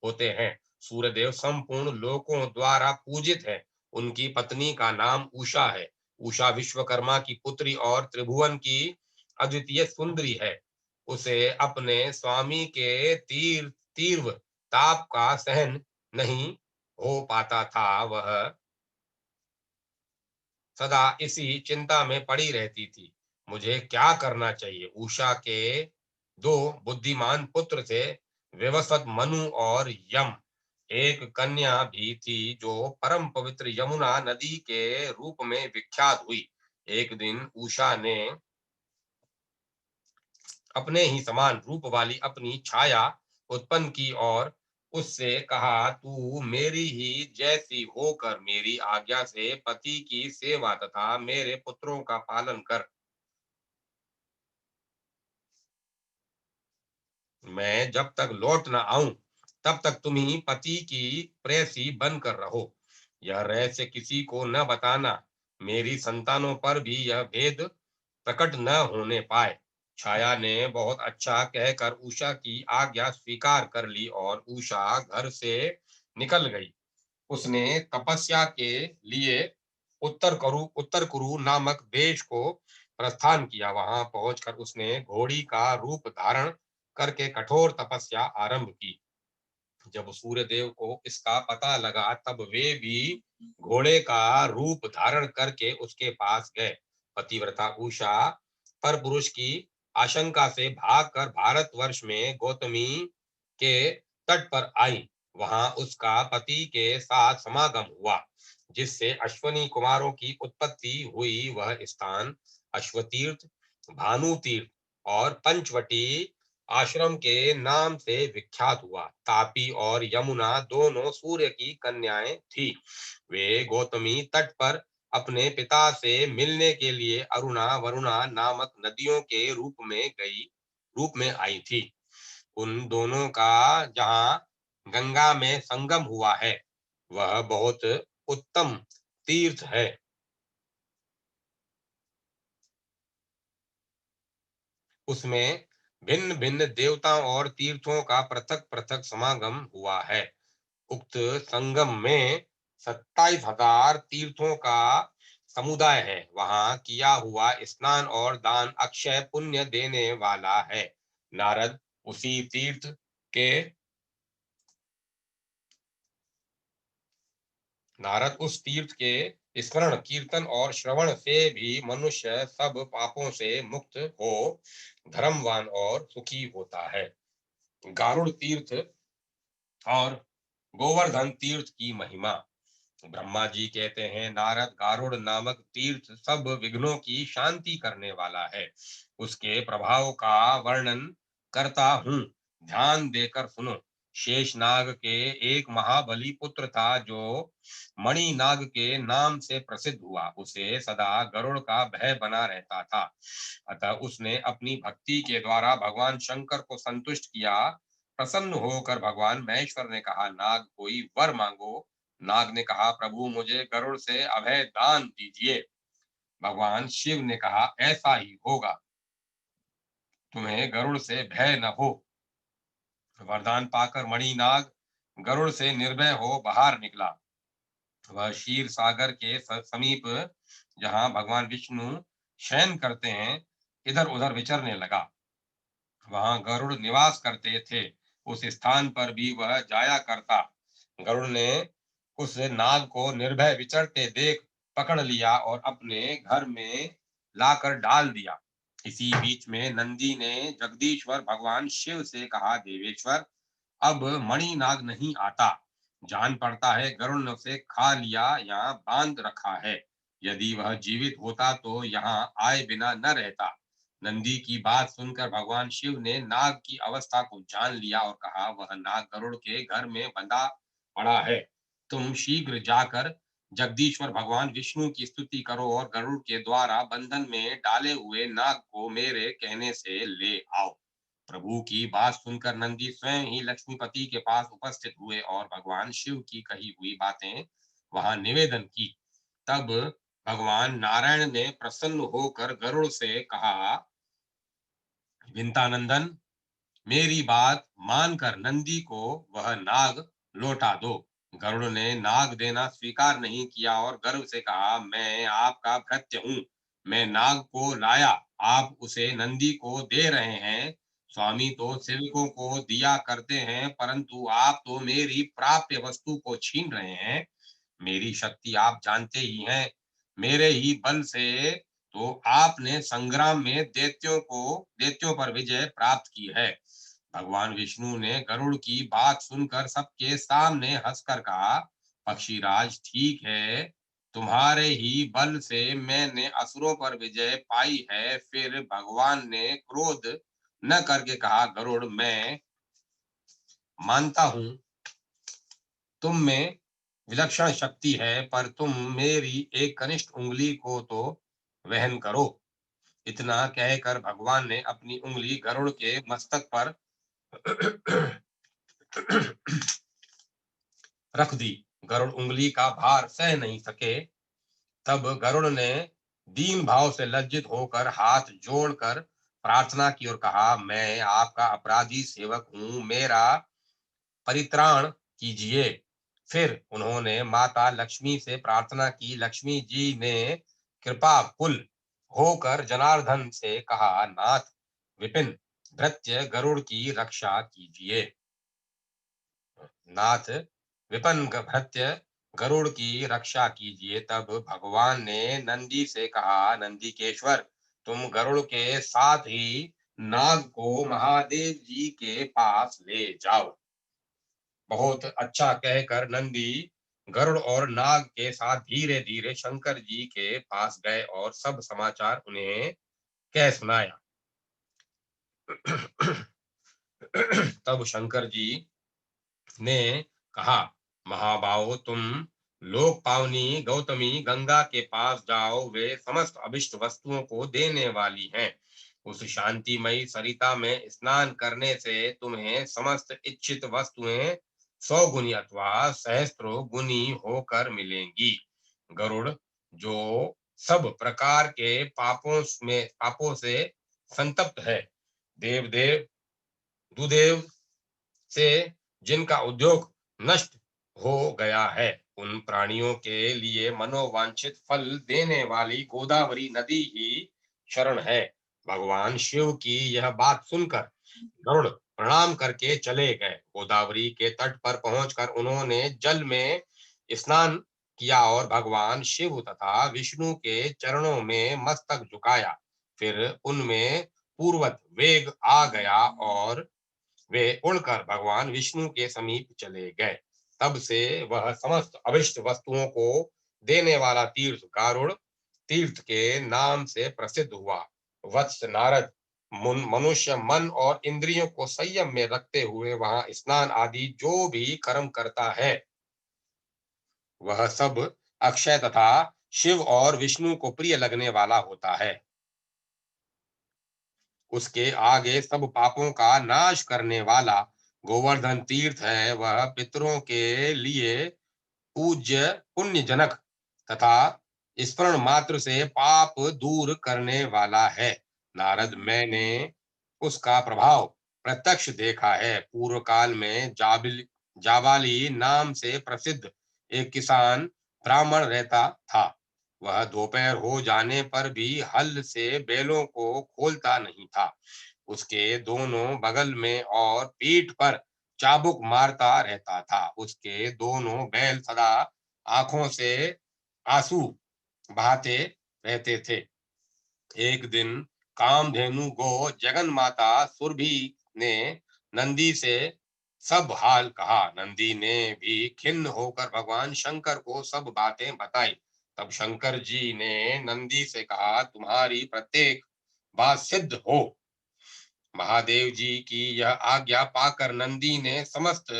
होते हैं। सूर्यदेव संपूर्ण लोकों द्वारा पूजित है। उनकी पत्नी का नाम उषा है। उषा विश्वकर्मा की पुत्री और त्रिभुवन की अद्वितीय सुंदरी है। उसे अपने स्वामी के तीव्र ताप का सहन नहीं हो पाता था। वह सदा इसी चिंता में पड़ी रहती थी, मुझे क्या करना चाहिए। उषा के 2 बुद्धिमान पुत्र थे, विवस्वत मनु और यम। एक कन्या भी थी जो परम पवित्र यमुना नदी के रूप में विख्यात हुई। एक दिन उषा ने अपने ही समान रूप वाली अपनी छाया उत्पन्न की और उससे कहा, तू मेरी ही जैसी होकर मेरी आज्ञा से पति की सेवा तथा मेरे पुत्रों का पालन कर। मैं जब तक लौट न आऊं तब तक तुम ही पति की प्रेयसी बनकर रहो। यह रहस्य किसी को न बताना, मेरी संतानों पर भी यह भेद प्रकट न होने पाए। छाया ने बहुत अच्छा कहकर उषा की आज्ञा स्वीकार कर ली और उषा घर से निकल गई। उसने तपस्या के लिए उत्तर कुरु नामक देश को प्रस्थान किया। वहां पहुंचकर उसने घोड़ी का रूप धारण करके कठोर तपस्या आरंभ की। जब सूर्यदेव को इसका पता लगा तब वे भी घोड़े का रूप धारण करके उसके पास गए। पतिव्रता उषा पर पुरुष की आशंका से भागकर भारतवर्ष में गौतमी के तट पर आई। वहां उसका पति के साथ समागम हुआ, जिससे अश्वनी कुमारों की उत्पत्ति हुई। वह स्थान अश्वतीर्थ, भानुतीर्थ और पंचवटी आश्रम के नाम से विख्यात हुआ। तापी और यमुना दोनों सूर्य की कन्याएं थी। वे गौतमी तट पर अपने पिता से मिलने के लिए अरुणा वरुणा नामक नदियों के रूप में आई थी। उन दोनों का जहाँ गंगा में संगम हुआ है, वह बहुत उत्तम तीर्थ है। उसमें भिन्न भिन्न देवताओं और तीर्थों का पृथक पृथक समागम हुआ है। उक्त संगम में 27,000 तीर्थों का समुदाय है। वहां किया हुआ स्नान और दान अक्षय पुण्य देने वाला है। नारद उसी तीर्थ के नारद उस तीर्थ के स्मरण कीर्तन और श्रवण से भी मनुष्य सब पापों से मुक्त हो धर्मवान और सुखी होता है। गारुड़ तीर्थ और गोवर्धन तीर्थ की महिमा। ब्रह्मा जी कहते हैं, नारद गारुड़ नामक तीर्थ सब विघ्नों की शांति करने वाला है। उसके प्रभाव का वर्णन करता हूँ, ध्यान देकर सुनो। शेषनाग के एक महाबली पुत्र था जो मणिनाग के नाम से प्रसिद्ध हुआ। उसे सदा गरुड़ का भय बना रहता था। अतः उसने अपनी भक्ति के द्वारा भगवान शंकर को संतुष्ट किया। प्रसन्न होकर भगवान महेश्वर ने कहा, नाग कोई वर मांगो। नाग ने कहा, प्रभु मुझे गरुड़ से अभय दान दीजिए। भगवान शिव ने कहा, ऐसा ही होगा, तुम्हें गरुड़ से भय न हो। वरदान पाकर मणिनाग गरुड़ से निर्भय हो बाहर निकला। वह क्षीर सागर के समीप, जहां भगवान विष्णु शयन करते हैं, इधर उधर विचरने लगा। वहां गरुड़ निवास करते थे। उस स्थान पर भी वह जाया करता। गरुड़ ने उस नाग को निर्भय विचरते देख पकड़ लिया और अपने घर में लाकर डाल दिया। इसी बीच में नंदी ने जगदीश्वर भगवान शिव से कहा, देवेश्वर अब मणिनाग नहीं आता। जान पड़ता है गरुड़ ने उसे खा लिया या बांध रखा है। यदि वह जीवित होता तो यहाँ आए बिना न रहता। नंदी की बात सुनकर भगवान शिव ने नाग की अवस्था को जान लिया और कहा, वह नाग गरुड़ के घर में बंधा पड़ा है। तुम शीघ्र जाकर जगदीश्वर भगवान विष्णु की स्तुति करो और गरुड़ के द्वारा बंधन में डाले हुए नाग को मेरे कहने से ले आओ। प्रभु की बात सुनकर नंदी स्वयं ही लक्ष्मीपति के पास उपस्थित हुए और भगवान शिव की कही हुई बातें वहां निवेदन की। तब भगवान नारायण ने प्रसन्न होकर गरुड़ से कहा, विंतानंदन, मेरी बात मानकर नंदी को वह नाग लौटा दो। गरुड़ ने नाग देना स्वीकार नहीं किया और गर्व से कहा, मैं आपका भृत्य हूँ, मैं नाग को लाया, आप उसे नंदी को दे रहे हैं। स्वामी तो सेवकों को दिया करते हैं, परंतु आप तो मेरी प्राप्य वस्तु को छीन रहे हैं। मेरी शक्ति आप जानते ही हैं, मेरे ही बल से तो आपने संग्राम में दैत्यों पर विजय प्राप्त की है। भगवान विष्णु ने गरुड़ की बात सुनकर सबके सामने हंसकर कहा, पक्षीराज, ठीक है, तुम्हारे ही बल से मैंने असुरों पर विजय पाई है। फिर भगवान ने क्रोध न करके कहा, गरुड़, मैं मानता हूं तुम में विलक्षण शक्ति है, पर तुम मेरी एक कनिष्ठ उंगली को तो वहन करो। इतना कहकर भगवान ने अपनी उंगली गरुड़ के मस्तक पर रख दी। गरुड़ उंगली का भार सह नहीं सके। तब गरुड़ ने दीन भाव से लज्जित होकर हाथ जोड़कर प्रार्थना की और कहा, मैं आपका अपराधी सेवक हूं, मेरा परित्राण कीजिए। फिर उन्होंने माता लक्ष्मी से प्रार्थना की। लक्ष्मी जी ने कृपा कुल होकर जनार्दन से कहा, नाथ विपिन, भृत्य गरुड़ की रक्षा कीजिए। नाथ विपन भृत्य गरुड़ की रक्षा कीजिए। तब भगवान ने नंदी से कहा, नंदीकेश्वर, तुम गरुड़ के साथ ही नाग को महादेव जी के पास ले जाओ। बहुत अच्छा कहकर नंदी गरुड़ और नाग के साथ धीरे धीरे शंकर जी के पास गए और सब समाचार उन्हें कह सुनाया। तब शंकर जी ने कहा, महाबाहो, तुम लोक पावनी गौतमी गंगा के पास जाओ, वे समस्त अभिष्ट वस्तुओं को देने वाली हैं। उस शांतिमयी सरिता में स्नान करने से तुम्हें समस्त इच्छित वस्तुएं 100 गुनी अथवा सहस्त्रों गुनी होकर मिलेंगी। गरुड़, जो सब प्रकार के पापों से संतप्त है, देवदेव दुदेव से जिनका उद्योग नष्ट हो गया है, उन प्राणियों के लिए मनोवांछित फल देने वाली गोदावरी नदी ही शरण है। भगवान शिव की यह बात सुनकर गरुड़ प्रणाम करके चले गए। गोदावरी के तट पर पहुंचकर उन्होंने जल में स्नान किया और भगवान शिव तथा विष्णु के चरणों में मस्तक झुकाया। फिर उनमें पूर्वत वेग आ गया और वे उड़कर भगवान विष्णु के समीप चले गए। तब से वह समस्त अभिष्ट वस्तुओं को देने वाला तीर्थ गारुड़ तीर्थ के नाम से प्रसिद्ध हुआ। वत्स नारद, मनुष्य मन और इंद्रियों को संयम में रखते हुए वहां स्नान आदि जो भी कर्म करता है, वह सब अक्षय तथा शिव और विष्णु को प्रिय लगने वाला होता है। उसके आगे सब पापों का नाश करने वाला गोवर्धन तीर्थ है। वह पितरों के लिए पूज्य पुण्य जनक तथा स्मरण मात्र से पाप दूर करने वाला है। नारद, मैंने उसका प्रभाव प्रत्यक्ष देखा है। पूर्व काल में जाबाली नाम से प्रसिद्ध एक किसान ब्राह्मण रहता था। वह दोपहर हो जाने पर भी हल से बैलों को खोलता नहीं था। उसके दोनों बगल में और पीठ पर चाबुक मारता रहता था। उसके दोनों बैल सदा आंखों से आंसू बहाते रहते थे। एक दिन कामधेनु गो जगन माता सुरभि ने नंदी से सब हाल कहा। नंदी ने भी खिन्न होकर भगवान शंकर को सब बातें बताई। तब शंकर जी ने नंदी से कहा, तुम्हारी प्रत्येक बात सिद्ध हो। महादेव जी की यह आज्ञा पाकर नंदी ने समस्त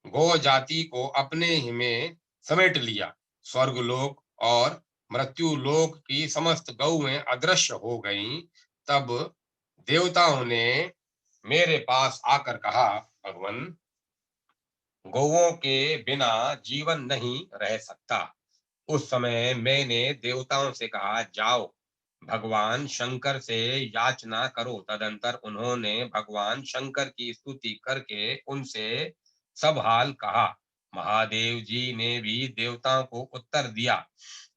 गौ जाति को अपने ही में समेट लिया। स्वर्गलोक और मृत्यु लोक की समस्त गौएं अदृश्य हो गईं। तब देवताओं ने मेरे पास आकर कहा, भगवान, गौओं के बिना जीवन नहीं रह सकता। उस समय मैंने देवताओं से कहा, जाओ भगवान शंकर से याचना करो। तदंतर उन्होंने भगवान शंकर की स्तुति करके उनसे सब हाल कहा। महादेव जी ने भी देवताओं को उत्तर दिया।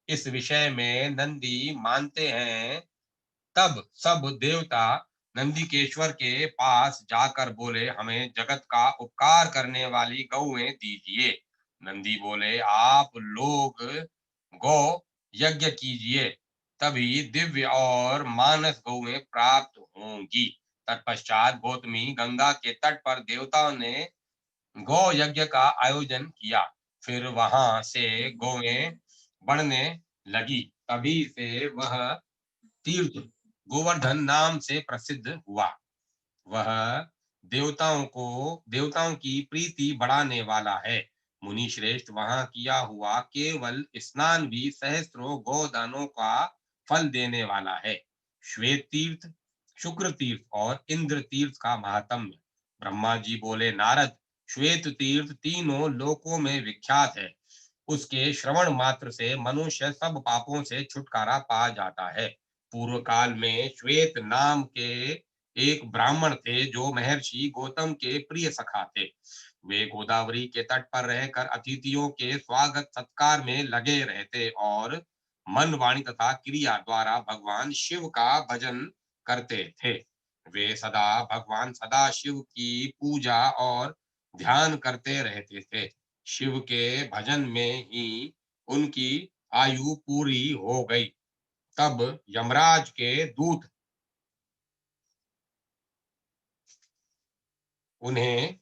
इस विषय में नंदी मानते हैं। तब सब देवता नंदीकेश्वर के पास जाकर बोले, हमें जगत का उपकार करने वाली गौएं दीजिए। नंदी बोले, आप लोग गौ यज्ञ कीजिए, तभी दिव्य और मानस गौएं प्राप्त होंगी। तत्पश्चात गौतमी गंगा के तट पर देवताओं ने गौ यज्ञ का आयोजन किया। फिर वहां से गौएं बढ़ने लगी। तभी से वह तीर्थ गोवर्धन नाम से प्रसिद्ध हुआ। वह देवताओं की प्रीति बढ़ाने वाला है। मुनि श्रेष्ठ, वहां किया हुआ केवल स्नान भी सहस्त्रों गोदानों का फल देने वाला है। श्वेत तीर्थ, शुक्र तीर्थ और इंद्र तीर्थ का महात्म्य। ब्रह्मा जी बोले, नारद, श्वेत तीर्थ तीनों लोकों में विख्यात है। उसके श्रवण मात्र से मनुष्य सब पापों से छुटकारा पा जाता है। पूर्व काल में श्वेत नाम के एक ब्राह्मण थे जो महर्षि गौतम के प्रिय सखा थे। वे गोदावरी के तट पर रहकर अतिथियों के स्वागत सत्कार में लगे रहते और मन, वाणी तथा क्रिया द्वारा भगवान शिव का भजन करते थे। वे भगवान सदा शिव की पूजा और ध्यान करते रहते थे। शिव के भजन में ही उनकी आयु पूरी हो गई। तब यमराज के दूत उन्हें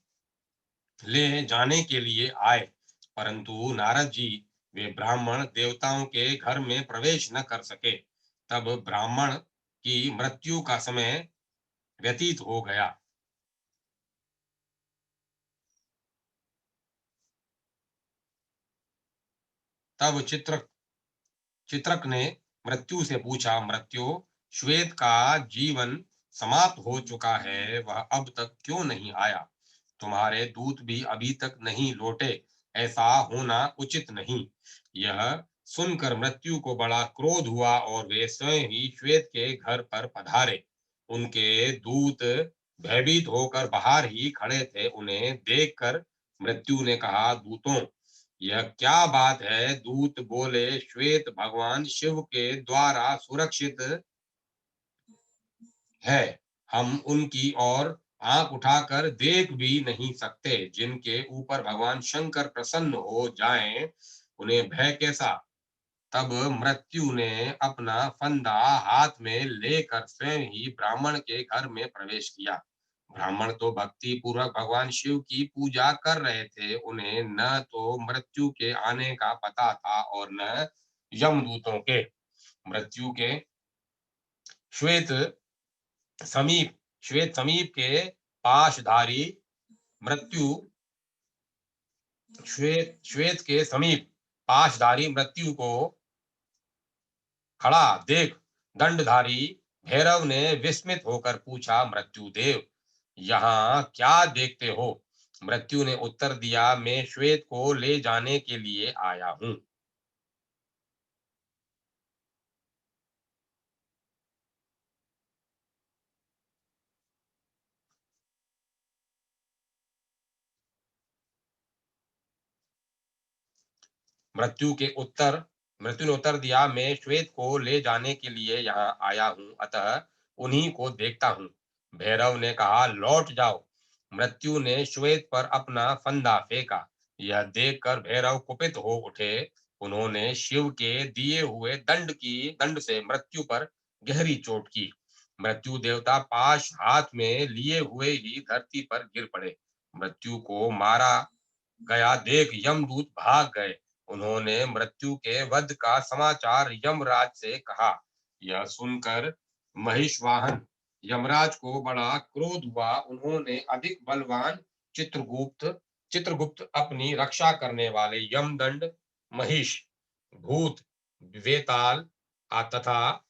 ले जाने के लिए आए, परंतु नारद जी, वे ब्राह्मण देवताओं के घर में प्रवेश न कर सके। तब ब्राह्मण की मृत्यु का समय व्यतीत हो गया। तब चित्रक ने मृत्यु से पूछा, मृत्यु, श्वेत का जीवन समाप्त हो चुका है, वह अब तक क्यों नहीं आया? तुम्हारे दूत भी अभी तक नहीं लौटे, ऐसा होना उचित नहीं। यह सुनकर मृत्यु को बड़ा क्रोध हुआ और वे स्वयं ही श्वेत के घर पर पधारे। उनके दूत भयभीत होकर बाहर ही खड़े थे। उन्हें देखकर मृत्यु ने कहा, दूतों, यह क्या बात है? दूत बोले, श्वेत भगवान शिव के द्वारा सुरक्षित है। हम उनकी ओर आंख उठाकर देख भी नहीं सकते। जिनके ऊपर भगवान शंकर प्रसन्न हो जाएं, उन्हें भय कैसा? तब मृत्यु ने अपना फंदा हाथ में लेकर स्वयं ही ब्राह्मण के घर में प्रवेश किया। ब्राह्मण तो भक्ति पूर्वक भगवान शिव की पूजा कर रहे थे। उन्हें न तो मृत्यु के आने का पता था और न यमदूतों के। मृत्यु के श्वेत श्वेत समीप के पाशधारी मृत्यु श्वेत के समीप पाशधारी मृत्यु को खड़ा देख दंडधारी भैरव ने विस्मित होकर पूछा, मृत्युदेव, यहाँ क्या देखते हो? मृत्यु ने उत्तर दिया, मैं श्वेत को ले जाने के लिए आया हूँ। मृत्यु ने उत्तर दिया, मैं श्वेत को ले जाने के लिए यहाँ आया हूँ, अतः उन्हीं को देखता हूँ। भैरव ने कहा, लौट जाओ। मृत्यु ने श्वेत पर अपना फंदा फेंका। यह देखकर भैरव कुपित हो उठे। उन्होंने शिव के दिए हुए दंड से मृत्यु पर गहरी चोट की। मृत्यु देवता पाश हाथ में लिए हुए ही धरती पर गिर पड़े। मृत्यु को मारा गया देख यमदूत भाग गए। उन्होंने मृत्यु के वध का समाचार यमराज से कहा। यह सुनकर महिषवाहन यमराज को बड़ा क्रोध हुआ। उन्होंने अधिक बलवान चित्रगुप्त चित्रगुप्त अपनी रक्षा करने वाले यमदंड, महिष, भूत, वेताल तथा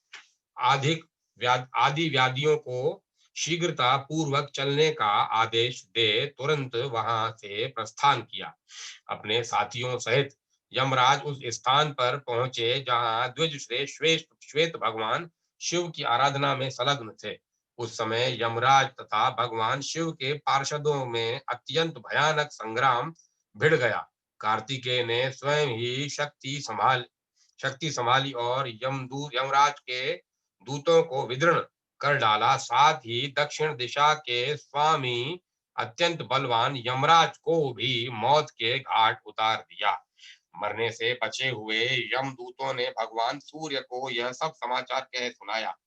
आदि व्याधियों को शीघ्रता पूर्वक चलने का आदेश दे तुरंत वहां से प्रस्थान किया। अपने साथियों सहित यमराज उस स्थान पर पहुंचे जहां द्विज श्रेष्ठ श्वेत भगवान शिव की आराधना में संलग्न थे। उस समय यमराज तथा भगवान शिव के पार्षदों में अत्यंत भयानक संग्राम भिड़ गया। कार्तिकेय ने स्वयं ही शक्ति संभाली और यमराज के दूतों को विदीर्ण कर डाला। साथ ही दक्षिण दिशा के स्वामी अत्यंत बलवान यमराज को भी मौत के घाट उतार दिया। मरने से बचे हुए यमदूतों ने भगवान सूर्य को यह सब समाचार कह सुनाया।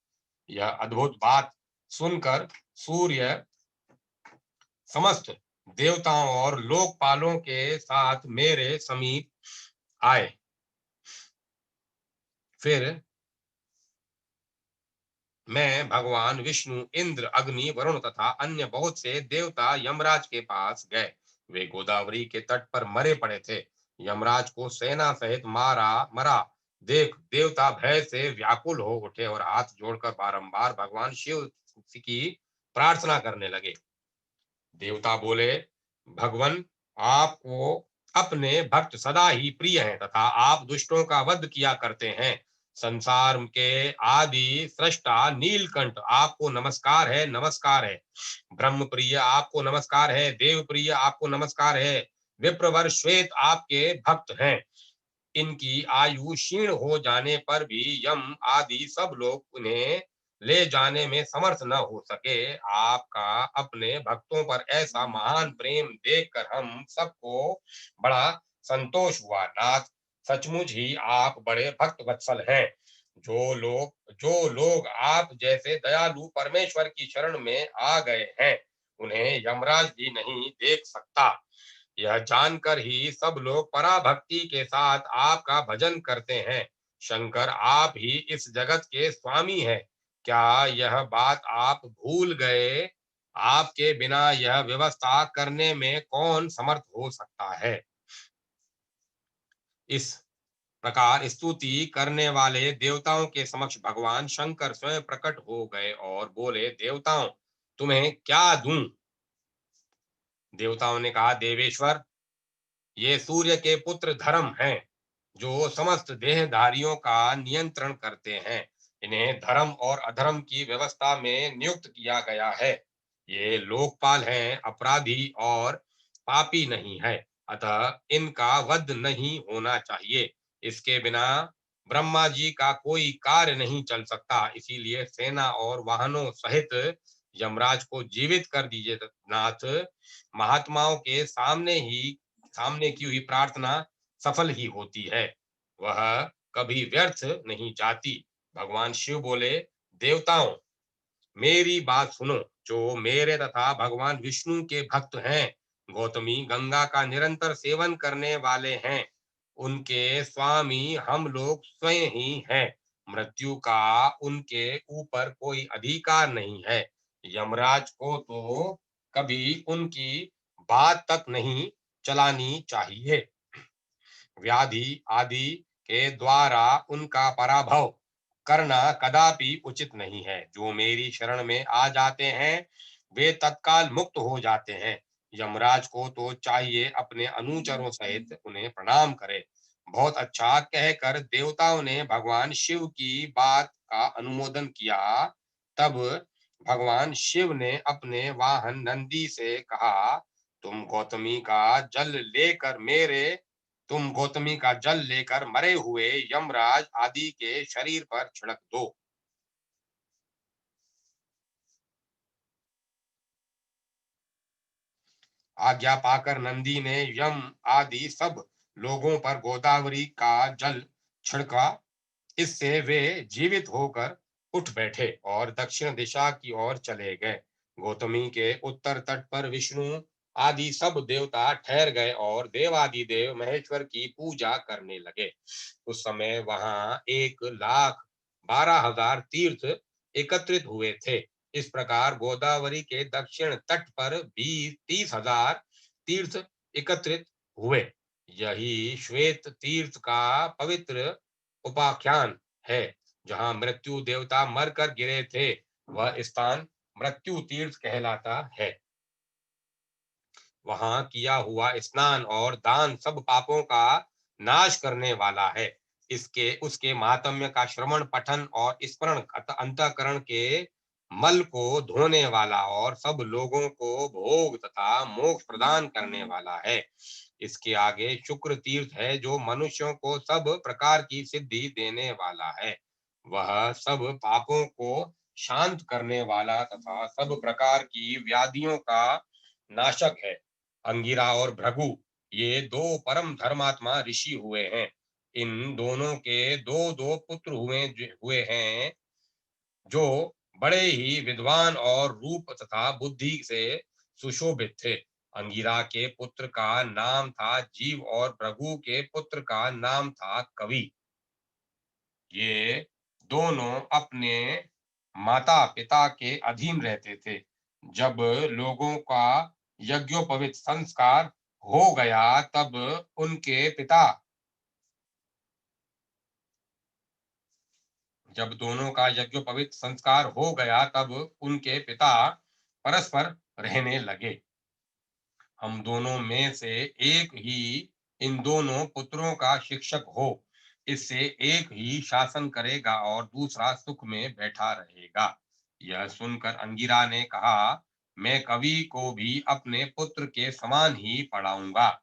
यह अद्भुत बात सुनकर सूर्य समस्त देवताओं और लोकपालों के साथ मेरे समीप आए। फिर मैं भगवान विष्णु, इंद्र, अग्नि, वरुण तथा अन्य बहुत से देवता यमराज के पास गए। वे गोदावरी के तट पर मरे पड़े थे। यमराज को सेना सहित मरा देख देवता भय से व्याकुल हो उठे और हाथ जोड़कर बारंबार भगवान शिव की प्रार्थना करने लगे। देवता बोले, भगवन, आपको अपने भक्त सदा ही प्रिय हैं तथा आप दुष्टों का वध किया करते हैं। संसार के आदि सृष्टा नीलकंठ, आपको नमस्कार है, नमस्कार है। ब्रह्म प्रिय, आपको नमस्कार है। देव प्रिय, आपको नमस्कार है। विप्रवर श्वेत आपके भक्त हैं। इनकी आयु क्षीण हो जाने पर भी यम आदि सब लोग उन्हें ले जाने में समर्थ न हो सके। आपका अपने भक्तों पर ऐसा महान प्रेम देखकर हम सबको बड़ा संतोष हुआ। नाथ, सचमुच ही आप बड़े भक्त वत्सल हैं। जो लोग आप जैसे दयालु परमेश्वर की शरण में आ गए हैं, उन्हें यमराज भी नहीं देख सकता। यह जानकर ही सब लोग पराभक्ति के साथ आपका भजन करते हैं। शंकर, आप ही इस जगत के स्वामी हैं। क्या यह बात आप भूल गए? आपके बिना यह व्यवस्था करने में कौन समर्थ हो सकता है? इस प्रकार स्तुति करने वाले देवताओं के समक्ष भगवान शंकर स्वयं प्रकट हो गए और बोले, देवताओं, तुम्हें क्या दूं? देवताओं ने कहा, देवेश्वर, ये सूर्य के पुत्र धर्म हैं, जो समस्त देहधारियों का नियंत्रण करते हैं। इन्हें धर्म और अधर्म की व्यवस्था में नियुक्त किया गया है। ये लोकपाल हैं, अपराधी और पापी नहीं है। अतः इनका वध नहीं होना चाहिए। इसके बिना ब्रह्मा जी का कोई कार्य नहीं चल सकता। इसीलिए सेना और वाहनों सहित यमराज को जीवित कर दीजिए। नाथ, महात्माओं के सामने की हुई प्रार्थना सफल ही होती है, वह कभी व्यर्थ नहीं जाती। भगवान शिव बोले, देवताओं, मेरी बात सुनो। जो मेरे तथा भगवान विष्णु के भक्त हैं, गौतमी गंगा का निरंतर सेवन करने वाले हैं, उनके स्वामी हम लोग स्वयं ही हैं। मृत्यु का उनके ऊपर कोई अधिकार नहीं है। यमराज को तो कभी उनकी बात तक नहीं चलानी चाहिए। व्याधि आदि के द्वारा उनका पराभव करना कदापि उचित नहीं है। जो मेरी शरण में आ जाते हैं, वे तत्काल मुक्त हो जाते हैं। यमराज को तो चाहिए अपने अनुचरों सहित उन्हें प्रणाम करे। बहुत अच्छा कहकर देवताओं ने भगवान शिव की बात का अनुमोदन किया। तब भगवान शिव ने अपने वाहन नंदी से कहा, तुम गौतमी का जल लेकर मरे हुए यमराज आदि के शरीर पर छिड़क दो। आज्ञा पाकर नंदी ने यम आदि सब लोगों पर गोदावरी का जल छिड़का। इससे वे जीवित होकर उठ बैठे और दक्षिण दिशा की ओर चले गए। गौतमी के उत्तर तट पर विष्णु आदि सब देवता ठहर गए और देवादिदेव महेश्वर की पूजा करने लगे। उस समय वहां 1,12,000 तीर्थ एकत्रित हुए थे। इस प्रकार गोदावरी के दक्षिण तट पर भी 30,000 तीर्थ एकत्रित हुए। यही श्वेत तीर्थ का पवित्र उपाख्यान है। जहां मृत्यु देवता मरकर गिरे थे, वह स्थान मृत्यु तीर्थ कहलाता है। वहां किया हुआ स्नान और दान सब पापों का नाश करने वाला है। इसके उसके महात्म्य का श्रवण, पठन और स्मरण अंतःकरण के मल को धोने वाला और सब लोगों को भोग तथा मोक्ष प्रदान करने वाला है। इसके आगे शुक्र तीर्थ है, जो मनुष्यों को सब प्रकार की सिद्धि देने वाला है। वह सब पापों को शांत करने वाला तथा सब प्रकार की व्याधियों का नाशक है। अंगिरा और भृगु ये दो परम धर्मात्मा ऋषि हुए हैं। इन दोनों के दो दो पुत्र हुए हैं, जो बड़े ही विद्वान और रूप तथा बुद्धि से सुशोभित थे। अंगिरा के पुत्र का नाम था जीव और भृगु के पुत्र का नाम था कवि। ये दोनों अपने माता पिता के अधीन रहते थे। जब लोगों का यज्ञोपवीत संस्कार हो गया, तब उनके पिता जब दोनों का यज्ञोपवीत संस्कार हो गया, तब उनके पिता परस्पर रहने लगे। हम दोनों में से एक ही इन दोनों पुत्रों का शिक्षक हो। इससे एक ही शासन करेगा और दूसरा सुख में बैठा रहेगा। यह सुनकर अंगिरा ने कहा, मैं कवि को भी अपने पुत्र के समान ही पढ़ाऊंगा।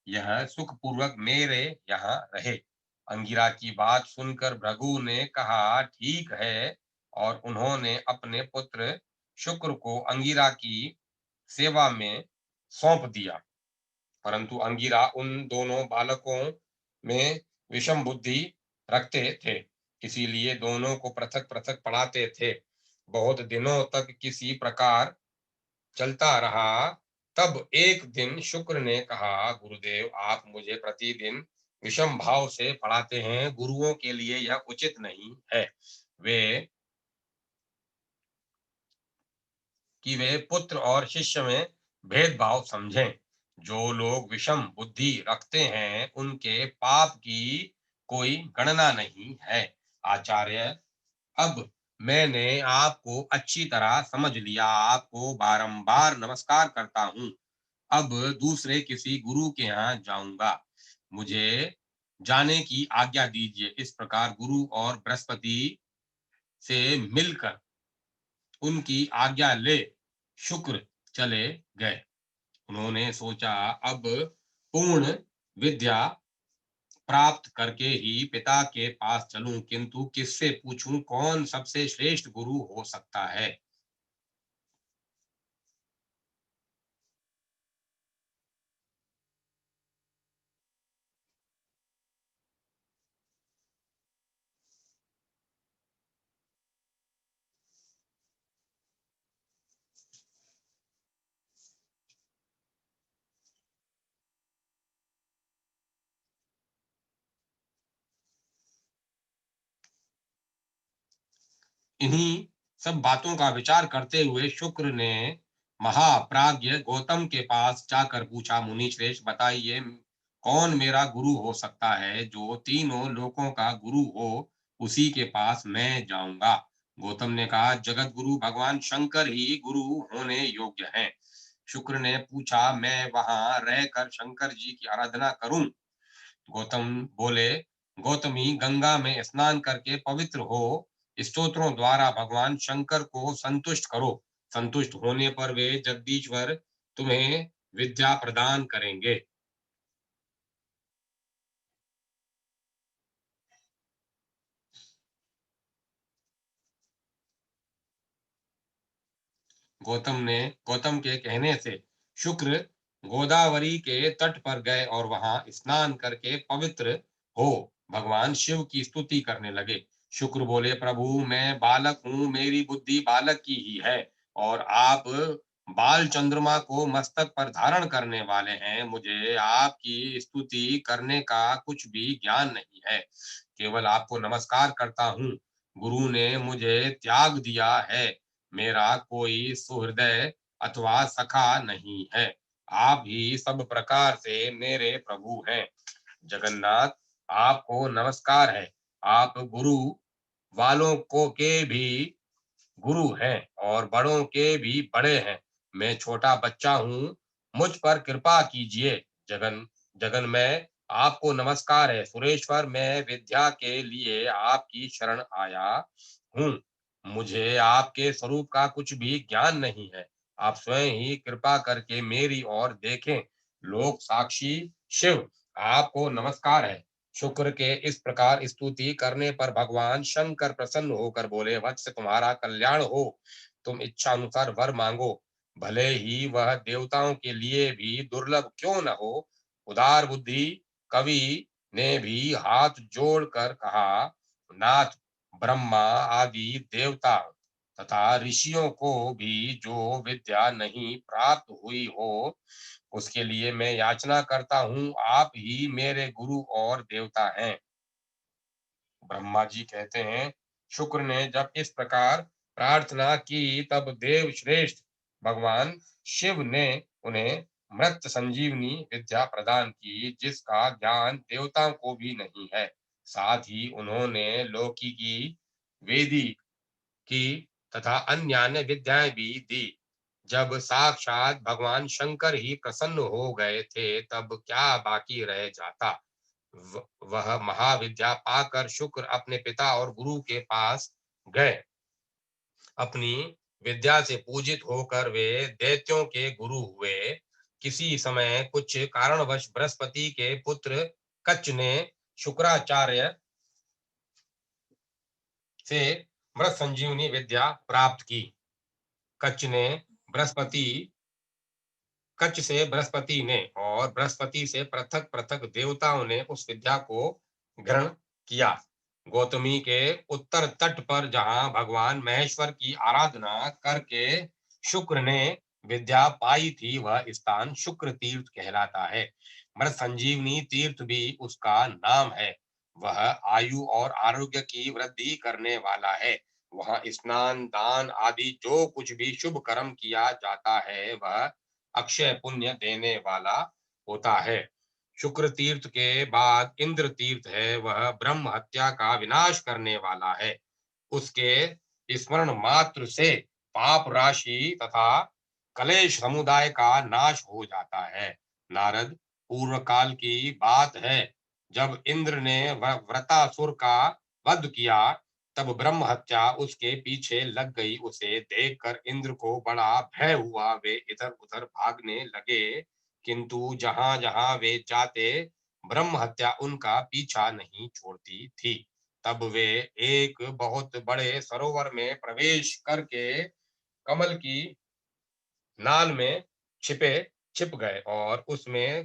यह सुखपूर्वक मेरे यहाँ रहे। अंगिरा की बात सुनकर भृगु ने कहा, ठीक है, और उन्होंने अपने पुत्र शुक्र को अंगिरा की सेवा में सौंप दिया। परंतु अंगिरा उन दोनों बालकों में विषम बुद्धि रखते थे, इसीलिए दोनों को पृथक पृथक पढ़ाते थे। बहुत दिनों तक किसी प्रकार चलता रहा। तब एक दिन शुक्र ने कहा, गुरुदेव, आप मुझे प्रतिदिन विषम भाव से पढ़ाते हैं। गुरुओं के लिए यह उचित नहीं है वे कि वे पुत्र और शिष्य में भेदभाव समझें। जो लोग विषम बुद्धि रखते हैं, उनके पाप की कोई गणना नहीं है। आचार्य, अब मैंने आपको अच्छी तरह समझ लिया। आपको बारंबार नमस्कार करता हूँ। अब दूसरे किसी गुरु के यहाँ जाऊंगा। मुझे जाने की आज्ञा दीजिए। इस प्रकार गुरु और बृहस्पति से मिलकर उनकी आज्ञा ले शुक्र चले गए। उन्होंने सोचा, अब पूर्ण विद्या प्राप्त करके ही पिता के पास चलूं, किंतु किससे पूछूं, कौन सबसे श्रेष्ठ गुरु हो सकता है। इन्हीं सब बातों का विचार करते हुए शुक्र ने महाप्राज्य गौतम के पास जाकर पूछा, मुनि श्रेष्ठ, बताइए, कौन मेरा गुरु हो सकता है। जो तीनों लोकों का गुरु हो, उसी के पास मैं जाऊंगा। गौतम ने कहा, जगत गुरु भगवान शंकर ही गुरु होने योग्य हैं। शुक्र ने पूछा, मैं वहां रहकर शंकर जी की आराधना करूं। गौतम बोले, गौतमी, गंगा में स्नान करके पवित्र हो स्तोत्रों द्वारा भगवान शंकर को संतुष्ट करो। संतुष्ट होने पर वे जगदीश्वर तुम्हें विद्या प्रदान करेंगे। गौतम के कहने से शुक्र गोदावरी के तट पर गए और वहां स्नान करके पवित्र हो भगवान शिव की स्तुति करने लगे। शुक्र बोले, प्रभु, मैं बालक हूँ, मेरी बुद्धि बालक की ही है, और आप बाल चंद्रमा को मस्तक पर धारण करने वाले हैं। मुझे आपकी स्तुति करने का कुछ भी ज्ञान नहीं है, केवल आपको नमस्कार करता हूँ। गुरु ने मुझे त्याग दिया है, मेरा कोई सुहृदय अथवा सखा नहीं है। आप ही सब प्रकार से मेरे प्रभु हैं। जगन्नाथ, आपको नमस्कार है। आप गुरु वालों को के भी गुरु हैं और बड़ों के भी बड़े हैं। मैं छोटा बच्चा हूँ, मुझ पर कृपा कीजिए। जगन जगन में आपको नमस्कार है। सुरेश्वर, मैं विद्या के लिए आपकी शरण आया हूँ। मुझे आपके स्वरूप का कुछ भी ज्ञान नहीं है। आप स्वयं ही कृपा करके मेरी ओर देखें। लोक साक्षी शिव, आपको नमस्कार है। शुक्र के इस प्रकार स्तुति करने पर भगवान शंकर प्रसन्न होकर बोले, वत्स, तुम्हारा कल्याण हो। तुम इच्छा अनुसार वर मांगो, भले ही वह देवताओं के लिए भी दुर्लभ क्यों न हो। उदार बुद्धि कवि ने भी हाथ जोड़कर कहा, नाथ, ब्रह्मा आदि देवता तथा ऋषियों को भी जो विद्या नहीं प्राप्त हुई हो, उसके लिए मैं याचना करता हूँ। आप ही मेरे गुरु और देवता हैं। ब्रह्मा जी कहते हैं, शुक्र ने जब इस प्रकार प्रार्थना की, तब देव श्रेष्ठ भगवान शिव ने उन्हें मृत संजीवनी विद्या प्रदान की, जिसका ज्ञान देवताओं को भी नहीं है। साथ ही उन्होंने लौकी की, वेदी की तथा अन्य अन्य विद्याएं भी दी। जब साक्षात भगवान शंकर ही प्रसन्न हो गए थे, तब क्या बाकी रह जाता। वह महाविद्या पाकर शुक्र अपने पिता और गुरु के पास गए। अपनी विद्या से पूजित होकर वे दैत्यों के गुरु हुए। किसी समय कुछ कारणवश बृहस्पति के पुत्र कच्छ ने शुक्राचार्य से मृत संजीवनी विद्या प्राप्त की। कच्छ ने बृहस्पति कच्छ से बृहस्पति ने और बृहस्पति से पृथक पृथक देवताओं ने उस विद्या को ग्रहण किया। गौतमी के उत्तर तट पर जहां भगवान महेश्वर की आराधना करके शुक्र ने विद्या पाई थी, वह स्थान शुक्र तीर्थ कहलाता है। मृत संजीवनी तीर्थ भी उसका नाम है। वह आयु और आरोग्य की वृद्धि करने वाला है। वहां स्नान, दान आदि जो कुछ भी शुभ कर्म किया जाता है, वह अक्षय पुण्य देने वाला होता है। शुक्र तीर्थ के बाद इंद्र तीर्थ है। वह ब्रह्म हत्या का विनाश करने वाला है। उसके स्मरण मात्र से पाप राशि तथा कलेश समुदाय का नाश हो जाता है। नारद, पूर्व काल की बात है, जब इंद्र ने वृतासुर का वध किया, तब ब्रह्म हत्या उसके पीछे लग गई। उसे देखकर इंद्र को बड़ा भय हुआ। वे इधर उधर भागने लगे, किंतु जहां जहां वे जाते, ब्रह्म हत्या उनका पीछा नहीं छोड़ती थी। तब वे एक बहुत बड़े सरोवर में प्रवेश करके कमल की नाल में छिप गए और उसमें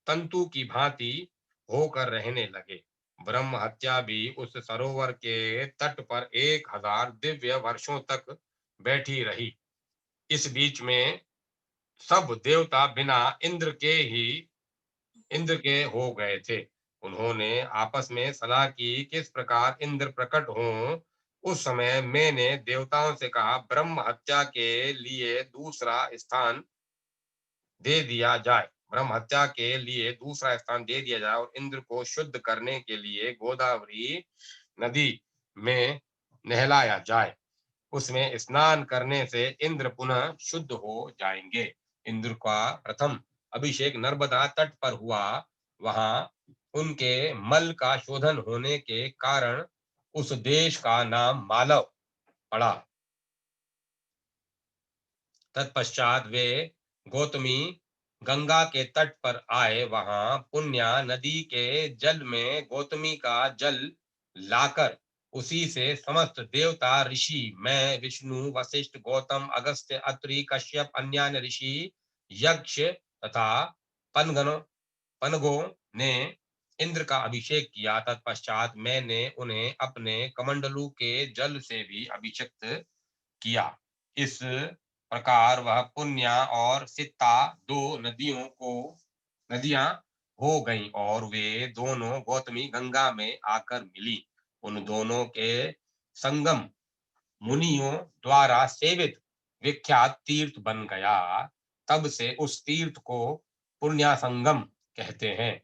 तंतु की भांति होकर रहने लगे। ब्रह्म हत्या भी उस सरोवर के तट पर 1000 दिव्य वर्षों तक बैठी रही। इस बीच में सब देवता बिना इंद्र के हो गए थे। उन्होंने आपस में सलाह की, किस प्रकार इंद्र प्रकट हों। उस समय मैंने देवताओं से कहा, ब्रह्म हत्या के लिए दूसरा स्थान दे दिया जाए। ब्रह्म हत्या के लिए दूसरा स्थान दे दिया जाए और इंद्र को शुद्ध करने के लिए गोदावरी नदी में नहलाया जाए। उसमें स्नान करने से इंद्र पुनः शुद्ध हो जाएंगे। इंद्र का प्रथम अभिषेक नर्मदा तट पर हुआ। वहां उनके मल का शोधन होने के कारण उस देश का नाम मालव पड़ा। तत्पश्चात वे गौतमी गंगा के तट पर आए। वहां पुण्या नदी के जल में गौतमी का जल लाकर उसी से समस्त देवता, ऋषि, मैं, विष्णु, वशिष्ठ, गौतम, अगस्त्य, अत्रि, कश्यप, अन्य ऋषि, यक्ष तथा पनगणों पनगों ने इंद्र का अभिषेक किया। तत्पश्चात मैंने उन्हें अपने कमंडलू के जल से भी अभिषिक्त किया। इस प्रकार वह पुण्या और सित्ता दो नदियां हो गईं और वे दोनों गौतमी गंगा में आकर मिली। उन दोनों के संगम मुनियों द्वारा सेवित विख्यात तीर्थ बन गया। तब से उस तीर्थ को पुण्या संगम कहते हैं।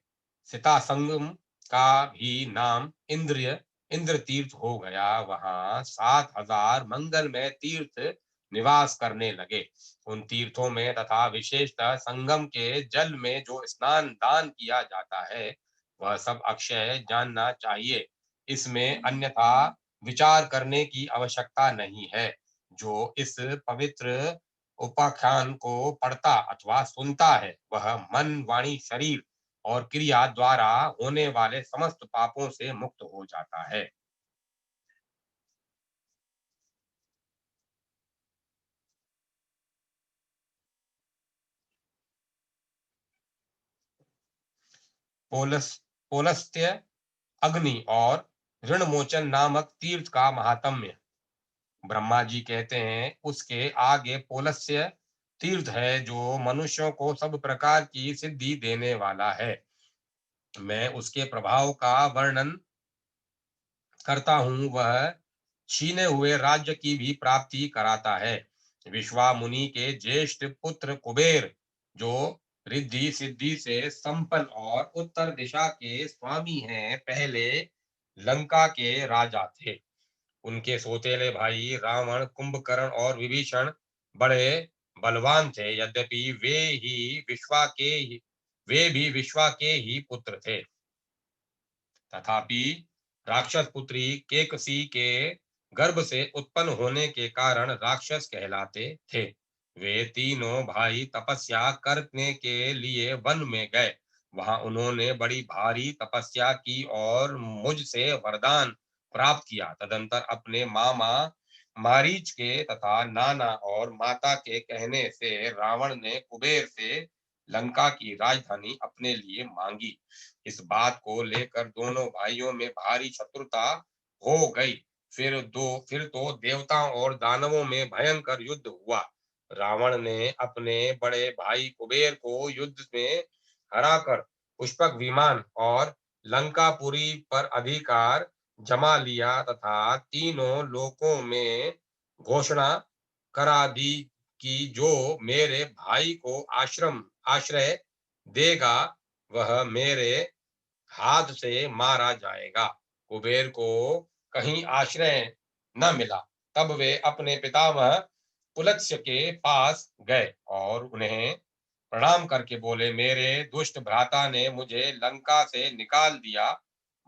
सीता संगम का भी नाम इंद्र तीर्थ हो गया। वहां 7,000 मंगलमय तीर्थ निवास करने लगे। उन तीर्थों में तथा विशेषतः संगम के जल में जो स्नान दान किया जाता है वह सब अक्षय जानना चाहिए। इसमें अन्यथा विचार करने की आवश्यकता नहीं है। जो इस पवित्र उपाख्यान को पढ़ता अथवा सुनता है वह मन वाणी शरीर और क्रिया द्वारा होने वाले समस्त पापों से मुक्त हो जाता है। पोलस पोलस्त्य अग्नि और ऋणमोचन नामक तीर्थ का महात्म्य। ब्रह्मा जी कहते हैं उसके आगे पोलस्य तीर्थ है जो मनुष्यों को सब प्रकार की सिद्धि देने वाला है। मैं उसके प्रभाव का वर्णन करता हूँ। वह छीने हुए राज्य की भी प्राप्ति कराता है। विश्वामुनि के ज्येष्ठ पुत्र कुबेर जो रिद्धि सिद्धि से संपन्न और उत्तर दिशा के स्वामी हैं पहले लंका के राजा थे। उनके सौतेले भाई रावण कुंभकर्ण और विभीषण बड़े बलवान थे। यद्यपि वे भी विश्वा के ही पुत्र थे तथापि राक्षस पुत्री केकसी के गर्भ से उत्पन्न होने के कारण राक्षस कहलाते थे। वे तीनों भाई तपस्या करने के लिए वन में गए। वहां उन्होंने बड़ी भारी तपस्या की और मुझसे वरदान प्राप्त किया। तदंतर अपने मामा मारीच के तथा नाना और माता के कहने से रावण ने कुबेर से लंका की राजधानी अपने लिए मांगी। इस बात को लेकर दोनों भाइयों में भारी शत्रुता हो गई। फिर तो देवताओं और दानवों में भयंकर युद्ध हुआ। रावण ने अपने बड़े भाई कुबेर को युद्ध में हराकर पुष्पक विमान और लंकापुरी पर अधिकार जमा लिया तथा तीनों लोकों में घोषणा करा दी कि जो मेरे भाई को आश्रय देगा वह मेरे हाथ से मारा जाएगा। कुबेर को कहीं आश्रय न मिला। तब वे अपने पितामह पुलत्स्य के पास गए और उन्हें प्रणाम करके बोले, मेरे दुष्ट भ्राता ने मुझे लंका से निकाल दिया।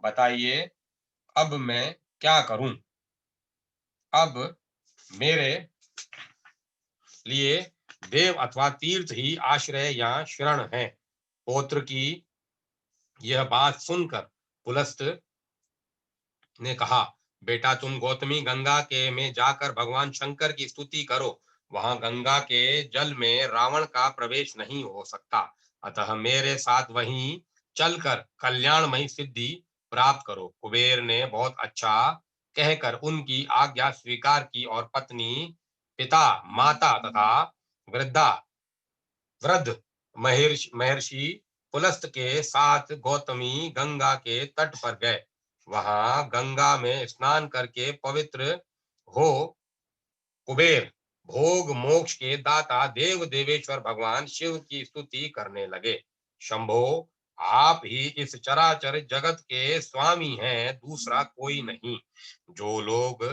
बताइए अब मैं क्या करूं। अब मेरे लिए देव अथवा तीर्थ ही आश्रय या शरण है। पौत्र की यह बात सुनकर पुलस्त ने कहा, बेटा तुम गौतमी गंगा के में जाकर भगवान शंकर की स्तुति करो। वहां गंगा के जल में रावण का प्रवेश नहीं हो सकता। अतः मेरे साथ वहीं चलकर कल्याणमयी सिद्धि प्राप्त करो। कुबेर ने बहुत अच्छा कहकर उनकी आज्ञा स्वीकार की और पत्नी पिता माता तथा वृद्धा वृद्ध महर्षि पुलस्त के साथ गौतमी गंगा के तट पर गए। वहां गंगा में स्नान करके पवित्र हो कुबेर भोग मोक्ष के दाता देव देवेश्वर भगवान शिव की स्तुति करने लगे। शंभो आप ही इस चराचर जगत के स्वामी हैं, दूसरा कोई नहीं। जो लोग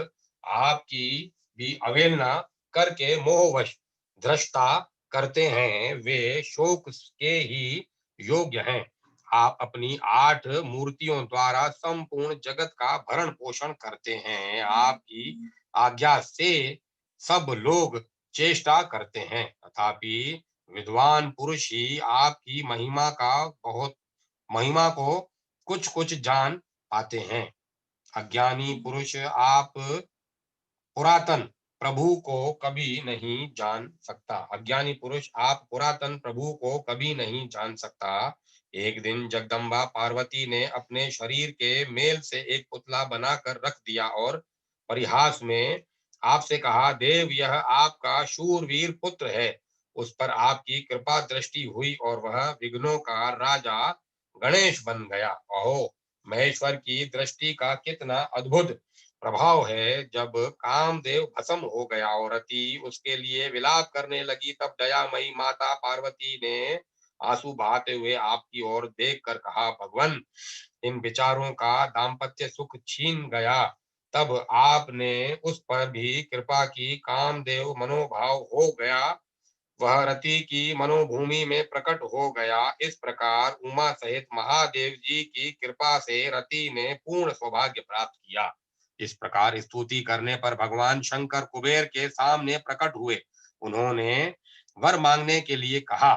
आपकी भी अवहेलना करके मोहवश धृष्टा करते हैं वे शोक के ही योग्य हैं। आप अपनी 8 मूर्तियों द्वारा संपूर्ण जगत का भरण पोषण करते हैं। आपकी आज्ञा से सब लोग चेष्टा करते हैं तथापि विद्वान पुरुष ही आपकी महिमा को कुछ कुछ जान पाते हैं। अज्ञानी पुरुष आप पुरातन प्रभु को कभी नहीं जान सकता। अज्ञानी पुरुष आप पुरातन प्रभु को कभी नहीं जान सकता। एक दिन जगदम्बा पार्वती ने अपने शरीर के मेल से एक पुतला बनाकर रख दिया और परिहास में आपसे कहा, देव यह आपका शूरवीर पुत्र है। उस पर आपकी कृपा दृष्टि हुई और वह विघ्नों का राजा गणेश बन गया। अहो महेश्वर की दृष्टि का कितना अद्भुत प्रभाव है। जब कामदेव भस्म हो गया और रति उसके लिए विलाप करने लगी, तब दयामयी माता पार्वती ने आंसू बहाते हुए आपकी ओर देखकर कहा, भगवन, इन विचारों का दाम्पत्य सुख छीन गया। तब आपने उस पर भी कृपा की। कामदेव मनोभाव हो गया, वह रति की मनोभूमि में प्रकट हो गया। इस प्रकार उमा सहित महादेव जी की कृपा से रति ने पूर्ण सौभाग्य प्राप्त किया। इस प्रकार स्तुति करने पर भगवान शंकर कुबेर के सामने प्रकट हुए। उन्होंने वर मांगने के लिए कहा,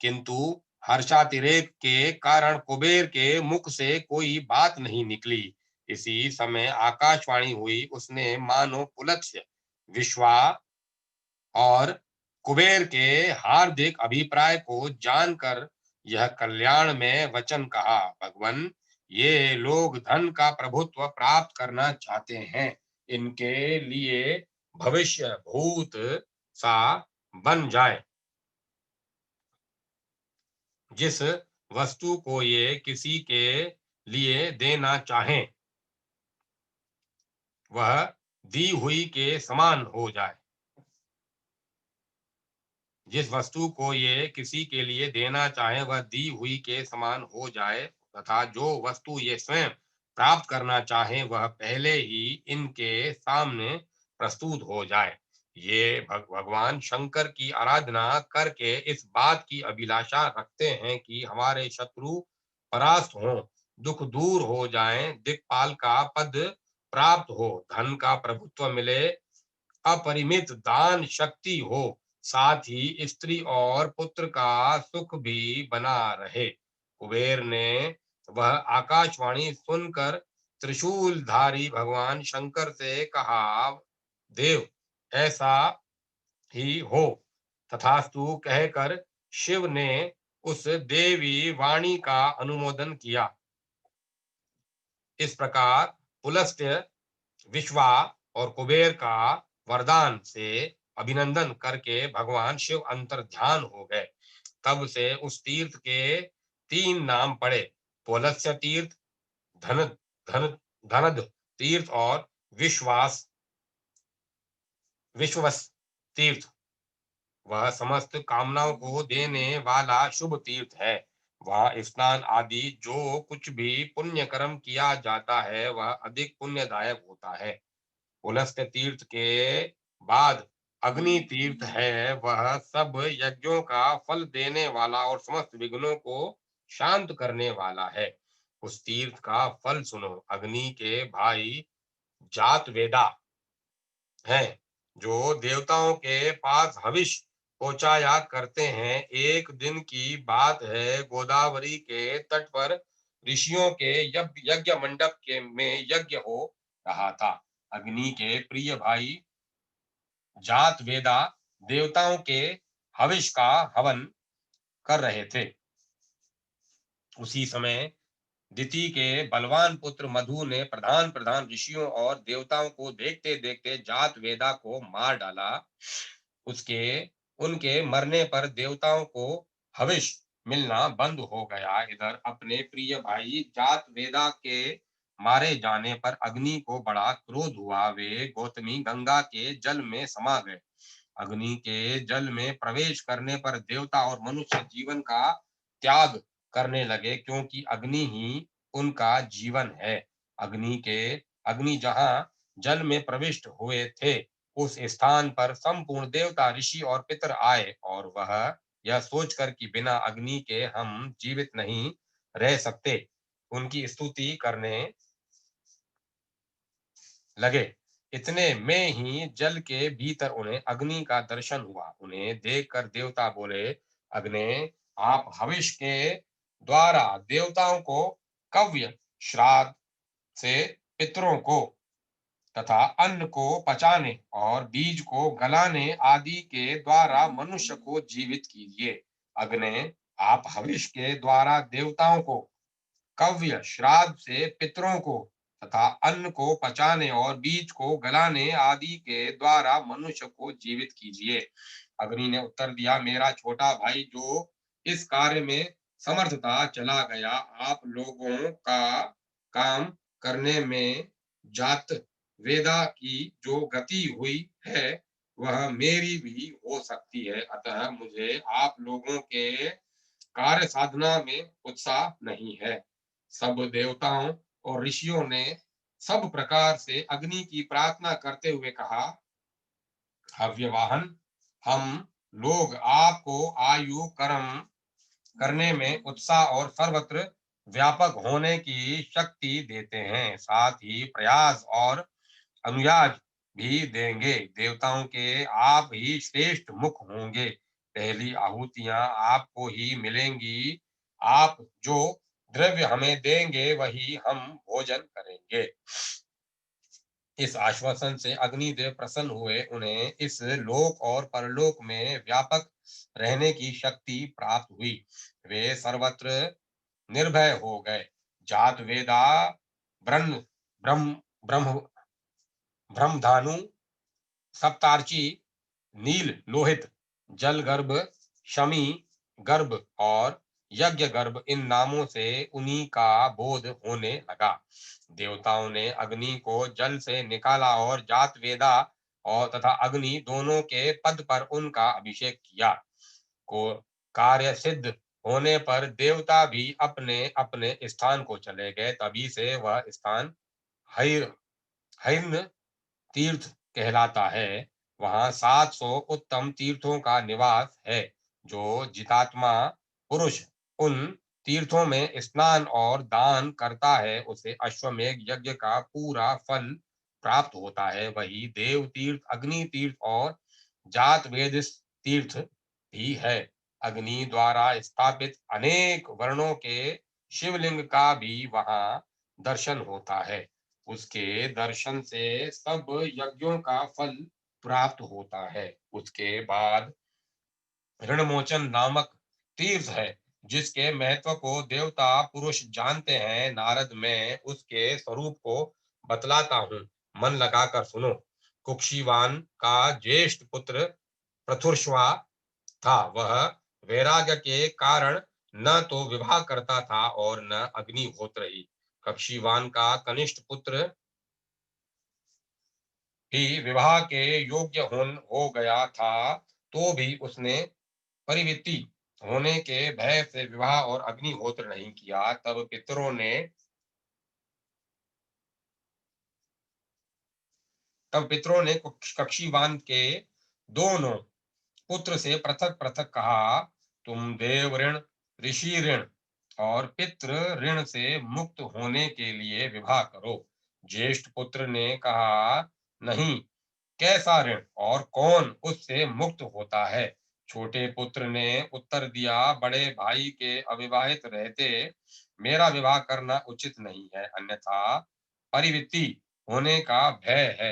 किंतु हर्षातिरेक के कारण कुबेर के मुख से कोई बात नहीं निकली। इसी समय आकाशवाणी हुई। उसने मानो पुलत्स्य, विश्वा और कुबेर के हार्दिक अभिप्राय को जानकर यह कल्याण में वचन कहा, भगवन, ये लोग धन का प्रभुत्व प्राप्त करना चाहते हैं। इनके लिए भविष्य भूत सा बन जाए। जिस वस्तु को ये किसी के लिए देना चाहें, वह दी हुई के समान हो जाए। जिस वस्तु को ये किसी के लिए देना चाहे, वह दी हुई के समान हो जाए, तथा जो वस्तु ये स्वयं प्राप्त करना चाहे, वह पहले ही इनके सामने प्रस्तुत हो जाए। ये भगवान शंकर की आराधना करके इस बात की अभिलाषा रखते हैं कि हमारे शत्रु परास्त हों, दुख दूर हो जाएं, दिक्पाल का पद प्राप्त हो, धन का प्रभुत्व मिले, अपरिमित दान शक्ति हो, साथ ही स्त्री और पुत्र का सुख भी बना रहे। कुबेर ने वह आकाशवाणी सुनकर त्रिशूलधारी भगवान शंकर से कहा, देव, ऐसा ही हो। तथास्तु कहकर शिव ने उस देवी वाणी का अनुमोदन किया। इस प्रकार पुलस्त्य, विश्वा और कुबेर का वरदान से अभिनंदन करके भगवान शिव अंतर ध्यान हो गए। तब से उस तीर्थ के 3 नाम पड़े, पुलस्त्य तीर्थ, धन धन धनद तीर्थ और विश्वास विश्ववस तीर्थ। वह समस्त कामनाओं को देने वाला शुभ तीर्थ है। वह स्नान आदि जो कुछ भी पुण्य कर्म किया जाता है, वह अधिक पुण्यदायक होता है। पुलस्त्य तीर्थ के बाद अग्नि तीर्थ है। वह सब यज्ञों का फल देने वाला और समस्त विघ्नों को शांत करने वाला है। उस तीर्थ का फल सुनो। अग्नि के भाई जात वेदा हैं, जो देवताओं के पास हविष पहुंचाया करते हैं। एक दिन की बात है, गोदावरी के तट पर ऋषियों के यज्ञ मंडप के में यज्ञ हो रहा था। अग्नि के प्रिय भाई जात वेदा देवताओं के हविष का हवन कर रहे थे। उसी समय दिति के बलवान पुत्र मधु ने प्रधान प्रधान ऋषियों और देवताओं को देखते देखते जात वेदा को मार डाला। उसके उनके मरने पर देवताओं को हविष मिलना बंद हो गया। इधर अपने प्रिय भाई जात वेदा के मारे जाने पर अग्नि को बड़ा क्रोध हुआ। वे गौतमी गंगा के जल में समा गए। अग्नि के जल में प्रवेश करने पर देवता और मनुष्य जीवन का त्याग करने लगे, क्योंकि अग्नि ही उनका जीवन है। अग्नि जहां जल में प्रविष्ट हुए थे, उस स्थान पर संपूर्ण देवता, ऋषि और पितर आए, और वह यह सोचकर कि बिना अग्नि के हम जीवित नहीं रह सकते, उनकी स्तुति करने लगे। इतने में ही जल के भीतर उन्हें अग्नि का दर्शन हुआ। उन्हें देखकर देवता बोले, अग्नि, आप हविष के द्वारा देवताओं को कव्य श्राद्ध से पितरों को तथा अन्न को पचाने और बीज को गलाने आदि के द्वारा मनुष्य को जीवित कीजिए। अग्नि, आप हविष के द्वारा देवताओं को, कव्य श्राद्ध से पितरों को तथा अन्न को पचाने और बीज को गलाने आदि के द्वारा मनुष्य को जीवित कीजिए। अग्नि ने उत्तर दिया, मेरा छोटा भाई जो इस कार्य में समर्थ था चला गया। आप लोगों का काम करने में जात वेदा की जो गति हुई है वह मेरी भी हो सकती है, अतः मुझे आप लोगों के कार्य साधना में उत्साह नहीं है। सब देवताओं और ऋषियों ने सब प्रकार से अग्नि की प्रार्थना करते हुए कहा, हव्यवाहन, हम लोग आपको आयु कर्म करने में उत्साह और सर्वत्र व्यापक होने की शक्ति देते हैं, साथ ही प्रयास और अनुयाज भी देंगे। देवताओं के आप ही श्रेष्ठ मुख होंगे, पहली आहुतियां आपको ही मिलेंगी। आप जो द्रव्य हमें देंगे वही हम भोजन करेंगे। इस आश्वासन से अग्निदेव प्रसन्न हुए, उन्हें इस लोक और परलोक में व्यापक रहने की शक्ति प्राप्त हुई। वे सर्वत्र निर्भय हो गए। जात वेदा ब्रह्म ब्रह्म ब्रह्म ब्रह्मधानु सप्तार्ची नील लोहित जल गर्भ शमी गर्भ और यज्ञ गर्भ इन नामों से उन्हीं का बोध होने लगा। देवताओं ने अग्नि को जल से निकाला और जात वेदा और तथा अग्नि दोनों के पद पर उनका अभिषेक किया। को कार्य सिद्ध होने पर देवता भी अपने अपने स्थान को चले गए। तभी से वह स्थान हर हरिन तीर्थ कहलाता है। वहां 700 उत्तम तीर्थों का निवास है। जो जितात्मा पुरुष उन तीर्थों में स्नान और दान करता है उसे अश्वमेघ यज्ञ का पूरा फल प्राप्त होता है। वही देव तीर्थ, अग्नि तीर्थ और जात वेद तीर्थ भी है। अग्नि द्वारा स्थापित अनेक वर्णों के शिवलिंग का भी वहां दर्शन होता है। उसके दर्शन से सब यज्ञों का फल प्राप्त होता है। उसके बाद ऋणमोचन नामक तीर्थ है, जिसके महत्व को देवता पुरुष जानते हैं। नारद, मैं उसके स्वरूप को बतलाता हूँ, मन लगाकर सुनो। कुक्षीवान का ज्येष्ठ पुत्र प्रथुर्षवा था। वह वैराग्य के कारण न तो विवाह करता था और न अग्निहोत्र ही। कक्षीवान का कनिष्ठ पुत्र ही विवाह के योग्य हो गया था, तो भी उसने परिविति होने के भय से विवाह और अग्निहोत्र नहीं किया। तब पितरों ने कक्षीवान के दोनों पुत्र से पृथक पृथक कहा, तुम देव ऋण, ऋषि ऋण और पितृ ऋण से मुक्त होने के लिए विवाह करो। ज्येष्ठ पुत्र ने कहा, नहीं, कैसा ऋण और कौन उससे मुक्त होता है। छोटे पुत्र ने उत्तर दिया, बड़े भाई के अविवाहित रहते मेरा विवाह करना उचित नहीं है, अन्यथा परिविति होने का भय है।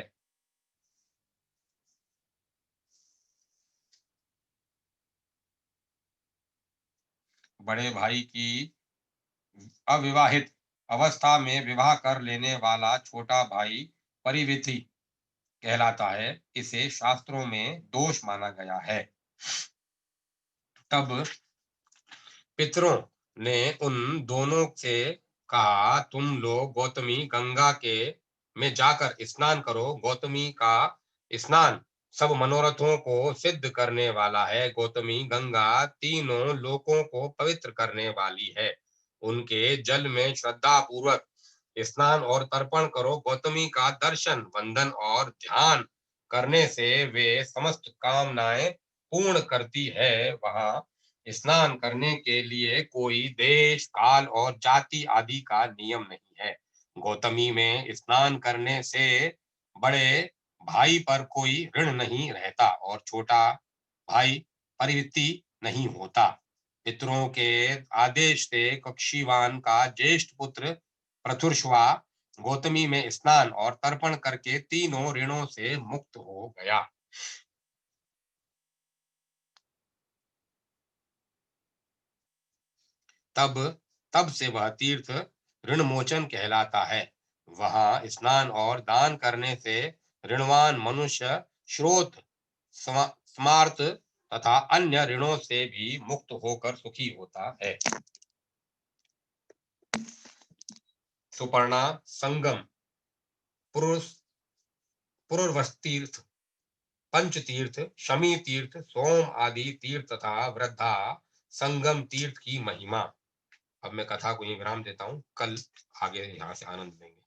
बड़े भाई की अविवाहित अवस्था में विवाह कर लेने वाला छोटा भाई परिविति कहलाता है। इसे शास्त्रों में दोष माना गया है। तब पितरों ने उन दोनों से कहा, तुम लोग गौतमी गंगा के में जाकर स्नान करो। गौतमी का स्नान सब मनोरथों को सिद्ध करने वाला है। गौतमी गंगा तीनों लोकों को पवित्र करने वाली है। उनके जल में श्रद्धा पूर्वक स्नान और तर्पण करो। गौतमी का दर्शन, वंदन और ध्यान करने से वे समस्त कामनाएं पूर्ण करती है। वहां स्नान करने के लिए कोई देश, काल और जाति आदि का नियम नहीं है। गौतमी में स्नान करने से बड़े भाई पर कोई ऋण नहीं रहता और छोटा भाई परिविति नहीं होता। पितरों के आदेश से कक्षीवान का ज्येष्ठ पुत्र प्रथुर्षवा गौतमी में स्नान और तर्पण करके तीनों ऋणों से मुक्त हो गया। तब तब से वह तीर्थ ऋणमोचन कहलाता है। वहां स्नान और दान करने से ऋणवान मनुष्य श्रोत, स्मार्त तथा अन्य ऋणों से भी मुक्त होकर सुखी होता है। सुपर्णा संगम पुरुष पुरुर्वस तीर्थ, पंच तीर्थ, शमी तीर्थ, सोम आदि तीर्थ तथा वृद्धा संगम तीर्थ की महिमा। अब मैं कथा को यहीं विराम देता हूँ, कल आगे यहाँ से आनंद लेंगे।